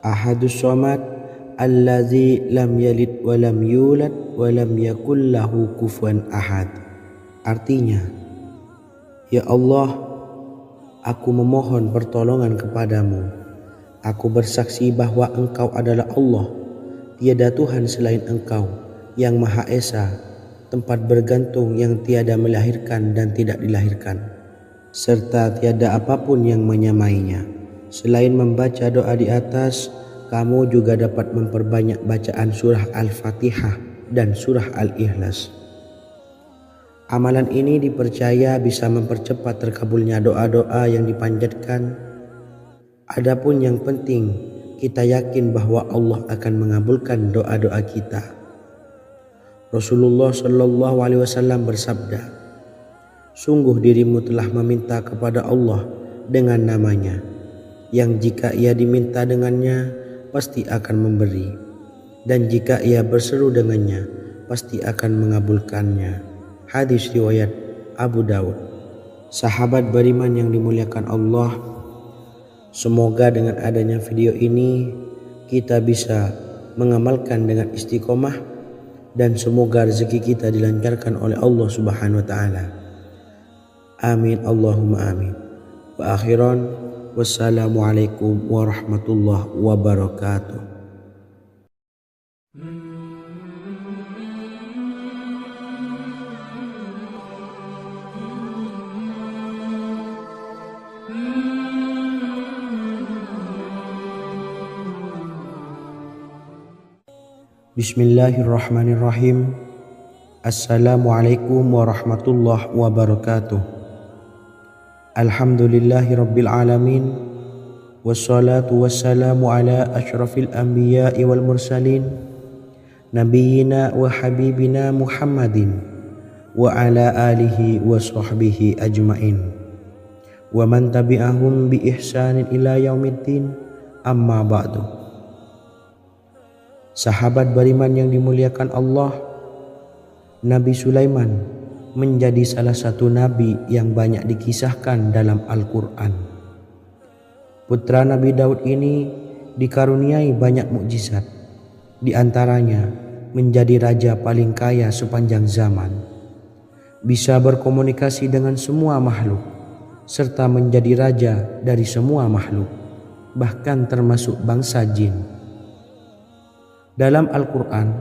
[SPEAKER 1] ahadus samad allazi lam yalid wa lam yulad wa lam yakul lahu kufuwan ahad. Artinya, ya Allah, Aku memohon pertolongan kepadamu. Aku bersaksi bahwa Engkau adalah Allah, tiada Tuhan selain Engkau, yang Maha Esa, tempat bergantung yang tiada melahirkan dan tidak dilahirkan, serta tiada apapun yang menyamainya. Selain membaca doa di atas, kamu juga dapat memperbanyak bacaan surah Al-Fatihah dan surah Al-Ikhlas. Amalan ini dipercaya bisa mempercepat terkabulnya doa-doa yang dipanjatkan. Adapun yang penting, kita yakin bahwa Allah akan mengabulkan doa-doa kita. Rasulullah Shallallahu Alaihi Wasallam bersabda, "Sungguh dirimu telah meminta kepada Allah dengan namanya, yang jika ia diminta dengannya, pasti akan memberi, dan jika ia berseru dengannya, pasti akan mengabulkannya." Hadis riwayat Abu Daud. Sahabat beriman yang dimuliakan Allah, semoga dengan adanya video ini kita bisa mengamalkan dengan istiqomah, dan semoga rezeki kita dilancarkan oleh Allah Subhanahu wa taala. Amin Allahumma amin. Wa akhiran, wassalamualaikum warahmatullahi wabarakatuh. Bismillahirrahmanirrahim. Assalamualaikum warahmatullahi wabarakatuh. Alhamdulillahi rabbil alamin. Wassalatu wassalamu ala ashrafil anbiya'i wal mursalin, nabiyyina wa habibina Muhammadin wa ala alihi wa sahbihi ajmain, wa man tabi'ahum bi ihsanin ila yaumiddin, amma ba'du. Sahabat beriman yang dimuliakan Allah, Nabi Sulaiman menjadi salah satu nabi yang banyak dikisahkan dalam Al-Quran. Putra Nabi Daud ini dikaruniai banyak mukjizat, di antaranya menjadi raja paling kaya sepanjang zaman, bisa berkomunikasi dengan semua makhluk, serta menjadi raja dari semua makhluk, bahkan termasuk bangsa jin. Dalam Al-Quran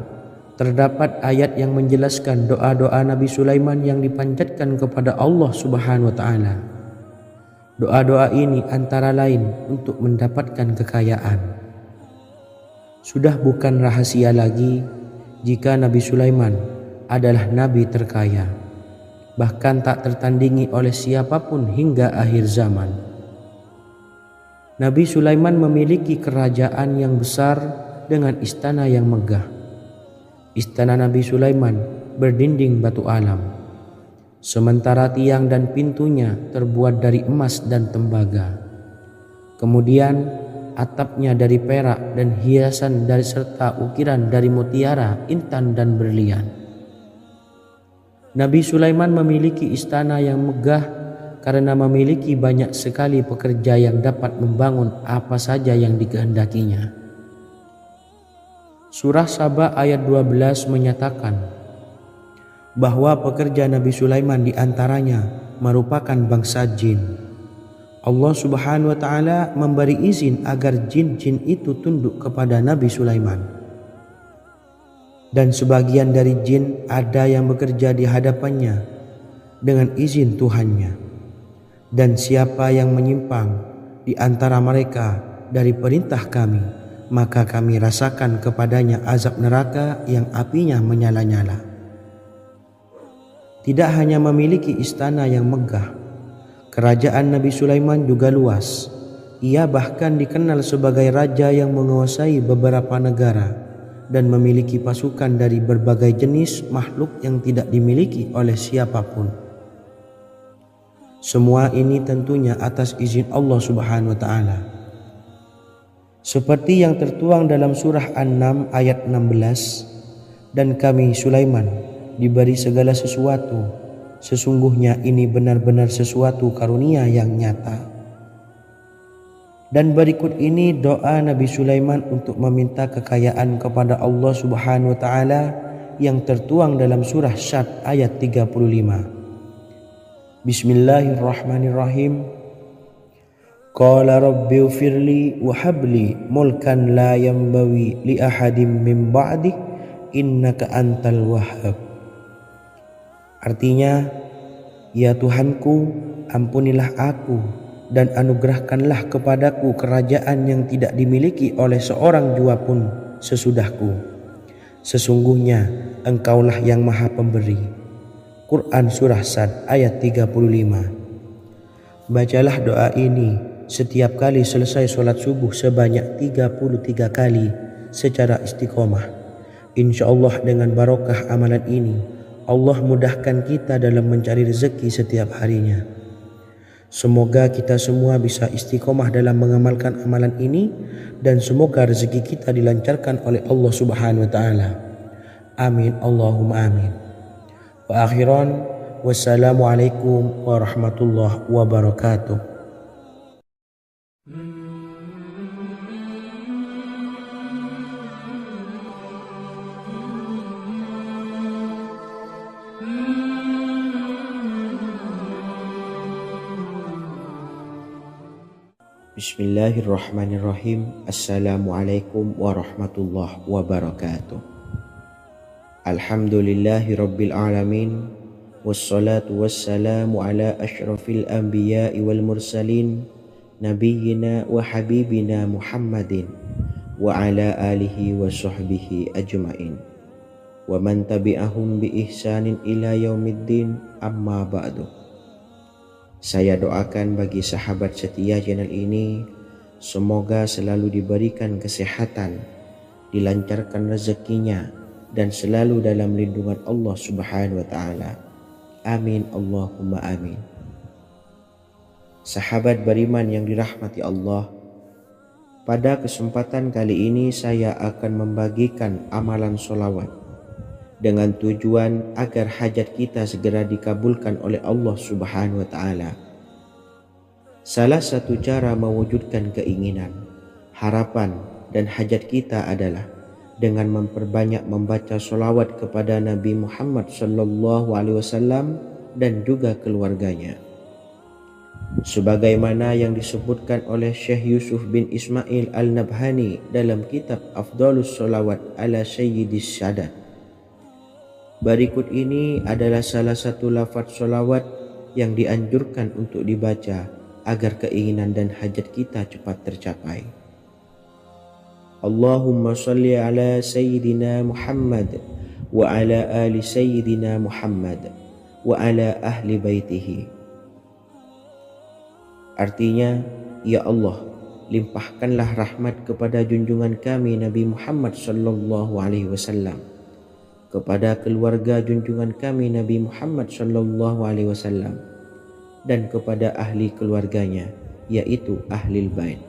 [SPEAKER 1] terdapat ayat yang menjelaskan doa-doa Nabi Sulaiman yang dipanjatkan kepada Allah Subhanahu wa taala. Doa-doa ini antara lain untuk mendapatkan kekayaan. Sudah bukan rahasia lagi jika Nabi Sulaiman adalah nabi terkaya, bahkan tak tertandingi oleh siapapun hingga akhir zaman. Nabi Sulaiman memiliki kerajaan yang besar dengan istana yang megah. Istana Nabi Sulaiman berdinding batu alam, sementara tiang dan pintunya terbuat dari emas dan tembaga. Kemudian atapnya dari perak dan hiasan dari serta ukiran dari mutiara, intan dan berlian. Nabi Sulaiman memiliki istana yang megah karena memiliki banyak sekali pekerja yang dapat membangun apa saja yang dikehendakinya. Surah Saba ayat 12 menyatakan bahwa pekerja Nabi Sulaiman diantaranya merupakan bangsa jin. Allah Subhanahu wa taala memberi izin agar jin-jin itu tunduk kepada Nabi Sulaiman. Dan sebagian dari jin ada yang bekerja di hadapannya dengan izin Tuhannya. Dan siapa yang menyimpang di antara mereka dari perintah kami, maka kami rasakan kepadanya azab neraka yang apinya menyala-nyala. Tidak hanya memiliki istana yang megah, kerajaan Nabi Sulaiman juga luas. Ia bahkan dikenal sebagai raja yang menguasai beberapa negara dan memiliki pasukan dari berbagai jenis makhluk yang tidak dimiliki oleh siapapun. Semua ini tentunya atas izin Allah Subhanahu wa taala. Seperti yang tertuang dalam surah An-Naml ayat 16, dan kami Sulaiman diberi segala sesuatu, sesungguhnya ini benar-benar sesuatu karunia yang nyata. Dan berikut ini doa Nabi Sulaiman untuk meminta kekayaan kepada Allah Subhanahu wa taala yang tertuang dalam surah Syad ayat 35. Bismillahirrahmanirrahim. Qala rabbi ufirli wa habli mulkan la yanbawi li ahadim min ba'di innaka antal wahhab. Artinya, ya Tuhanku, ampunilah aku dan anugerahkanlah kepadaku kerajaan yang tidak dimiliki oleh seorang jua pun sesudahku. Sesungguhnya Engkaulah yang Maha Pemberi. Quran Surah Sad ayat 35. Bacalah doa ini setiap kali selesai sholat subuh sebanyak 33 kali secara istiqomah. Insya Allah dengan barokah amalan ini, Allah mudahkan kita dalam mencari rezeki setiap harinya. Semoga kita semua bisa istiqomah dalam mengamalkan amalan ini dan semoga rezeki kita dilancarkan oleh Allah Subhanahu wa taala. Amin Allahumma amin. Wa akhiran wassalamualaikum warahmatullahi wabarakatuh. Bismillahirrahmanirrahim. Assalamualaikum warahmatullahi wabarakatuh. Alhamdulillahi rabbil alamin. Wassalatu wassalamu ala ashrafil anbiya'i wal mursalin nabiyyina wa habibina Muhammadin wa ala alihi wa sahbihi ajma'in wa man tabi'ahum bi ihsanin ila yaumiddin, amma ba'du. Saya doakan bagi sahabat setia channel ini, semoga selalu diberikan kesehatan, dilancarkan rezekinya, dan selalu dalam lindungan Allah Subhanahu wa ta'ala. Amin Allahumma amin. Sahabat beriman yang dirahmati Allah, pada kesempatan kali ini saya akan membagikan amalan sholawat dengan tujuan agar hajat kita segera dikabulkan oleh Allah Subhanahu wa ta'ala. Salah satu cara mewujudkan keinginan, harapan, dan hajat kita adalah dengan memperbanyak membaca sholawat kepada Nabi Muhammad SAW dan juga keluarganya. Sebagaimana yang disebutkan oleh Syekh Yusuf bin Ismail Al-Nabhani dalam kitab Afdhalus Sholawat ala Sayyidis Sadat. Berikut ini adalah salah satu lafaz sholawat yang dianjurkan untuk dibaca agar keinginan dan hajat kita cepat tercapai. Allahumma salli ala Sayyidina Muhammad wa ala ali Sayyidina Muhammad wa ala ahli baitihi. Artinya, ya Allah, limpahkanlah rahmat kepada junjungan kami Nabi Muhammad sallallahu alaihi wasallam, kepada keluarga junjungan kami Nabi Muhammad sallallahu alaihi wasallam, dan kepada ahli keluarganya, yaitu ahlil bait.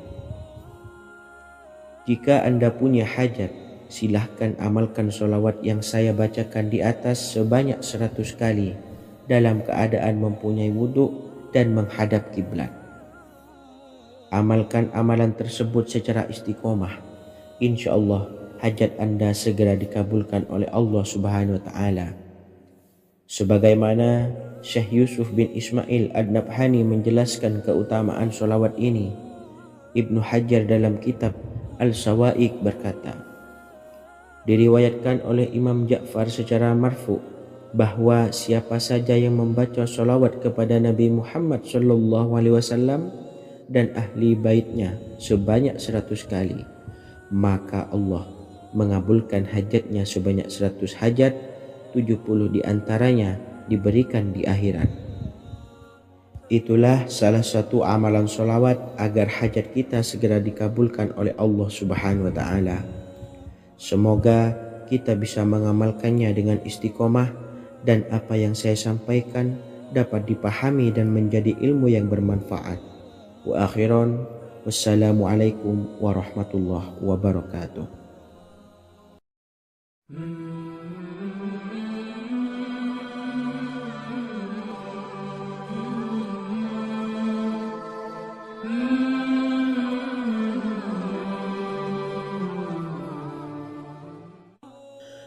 [SPEAKER 1] Jika Anda punya hajat, silahkan amalkan sholawat yang saya bacakan di atas sebanyak 100 kali dalam keadaan mempunyai wudhu dan menghadap kiblat. Amalkan amalan tersebut secara istiqomah. Insya Allah hajat Anda segera dikabulkan oleh Allah Subhanahu wa ta'ala. Sebagaimana Syekh Yusuf bin Ismail Ad-Nabhani menjelaskan keutamaan sholawat ini, Ibnu Hajar dalam kitab Al-Sawa'iq berkata, diriwayatkan oleh Imam Ja'far secara marfu bahwa siapa saja yang membaca sholawat kepada Nabi Muhammad SAW dan ahli baitnya sebanyak 100 kali, maka Allah mengabulkan hajatnya sebanyak 100 hajat, 70 diantaranya diberikan di akhirat. Itulah salah satu amalan sholawat agar hajat kita segera dikabulkan oleh Allah Subhanahu wa ta'ala. Semoga kita bisa mengamalkannya dengan istiqomah dan apa yang saya sampaikan dapat dipahami dan menjadi ilmu yang bermanfaat. Wa akhiran, wassalamualaikum warahmatullahi wabarakatuh.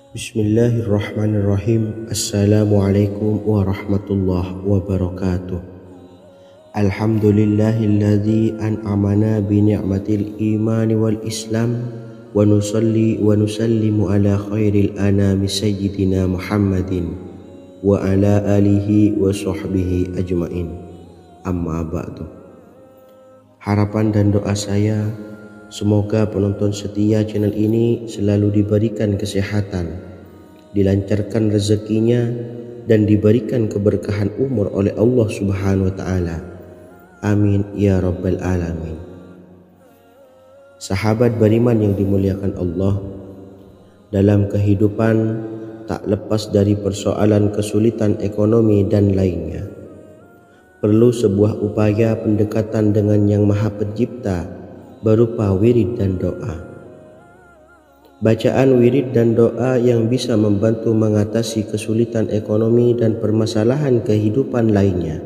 [SPEAKER 1] Bismillahirrahmanirrahim. Assalamualaikum warahmatullahi wabarakatuh. Alhamdulillahilladzi an'amana bi ni'matil imani wal islam wa nusalli wa nusallimu ala khairil anami sayyidina Muhammadin wa ala alihi wa sahbihi ajmain. Amma ba'du. Harapan dan doa saya, semoga penonton setia channel ini selalu diberikan kesehatan, dilancarkan rezekinya, dan diberikan keberkahan umur oleh Allah Subhanahu wa Ta'ala. Amin ya rabbal alamin. Sahabat beriman yang dimuliakan Allah, dalam kehidupan tak lepas dari persoalan kesulitan ekonomi dan lainnya. Perlu sebuah upaya pendekatan dengan Yang Maha Pencipta berupa wirid dan doa. Bacaan wirid dan doa yang bisa membantu mengatasi kesulitan ekonomi dan permasalahan kehidupan lainnya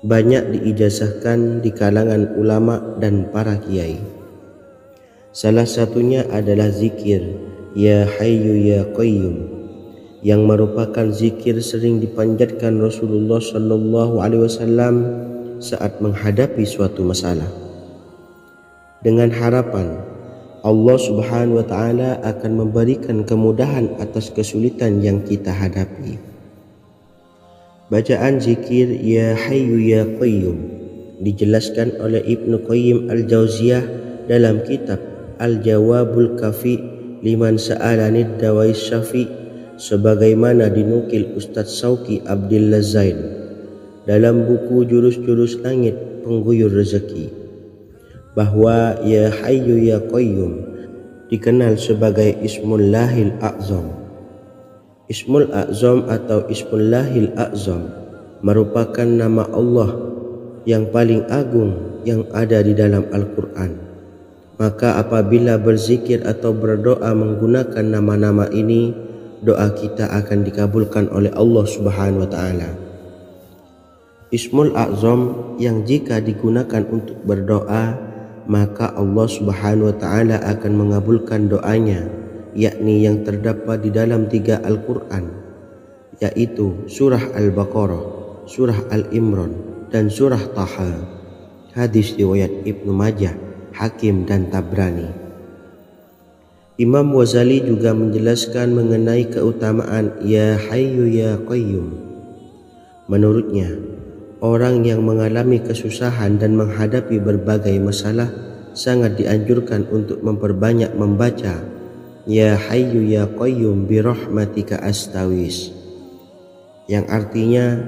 [SPEAKER 1] banyak diijazahkan di kalangan ulama dan para kiai. Salah satunya adalah zikir Ya Hayyu Ya Qayyum, yang merupakan zikir sering dipanjatkan Rasulullah SAW saat menghadapi suatu masalah, dengan harapan Allah Subhanahu wa Ta'ala akan memberikan kemudahan atas kesulitan yang kita hadapi. Bacaan zikir Ya Hayyu Ya Qayyum dijelaskan oleh Ibnu Qayyim Al-Jauziyah dalam kitab Al-Jawabul Kafi liman sa'alanid dawais syafi, sebagaimana dinukil Ustadz Sauki Abdillah Zain dalam buku Jurus-Jurus Langit Pengguyur Rezeki, bahwa Ya Hayyu Ya Qayyum dikenal sebagai Ismullahil A'zam. Ismul A'zam atau Ismullahil A'zam merupakan nama Allah yang paling agung yang ada di dalam Al-Quran. Maka apabila berzikir atau berdoa menggunakan nama-nama ini, doa kita akan dikabulkan oleh Allah Subhanahu wa Ta'ala. Ismul A'zam yang jika digunakan untuk berdoa, maka Allah Subhanahu wa Ta'ala akan mengabulkan doanya, yakni yang terdapat di dalam 3 Al-Quran, yaitu surah Al-Baqarah, surah Al-Imran, dan surah Taha. Hadis riwayat Ibnu Majah, Hakim, dan Tabrani. Imam Ghazali juga menjelaskan mengenai keutamaan Ya Hayyu Ya Qayyum. Menurutnya, orang yang mengalami kesusahan dan menghadapi berbagai masalah sangat dianjurkan untuk memperbanyak membaca Ya Hayyu Ya Qayyum bi rahmatika astawis, yang artinya,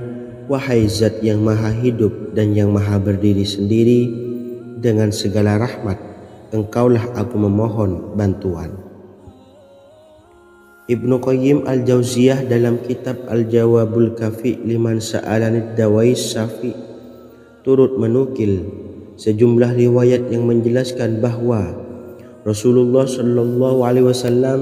[SPEAKER 1] wahai zat yang maha hidup dan yang maha berdiri sendiri, dengan segala rahmat engkaulah aku memohon bantuan. Ibnu Qayyim Al-Jauziyah dalam kitab Al-Jawabul Kafi liman sa'alanid dawais syafi turut menukil sejumlah riwayat yang menjelaskan bahwa Rasulullah SAW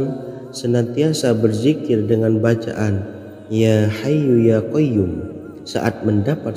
[SPEAKER 1] senantiasa berzikir dengan bacaan Ya Hayyu Ya Qayyum saat mendapat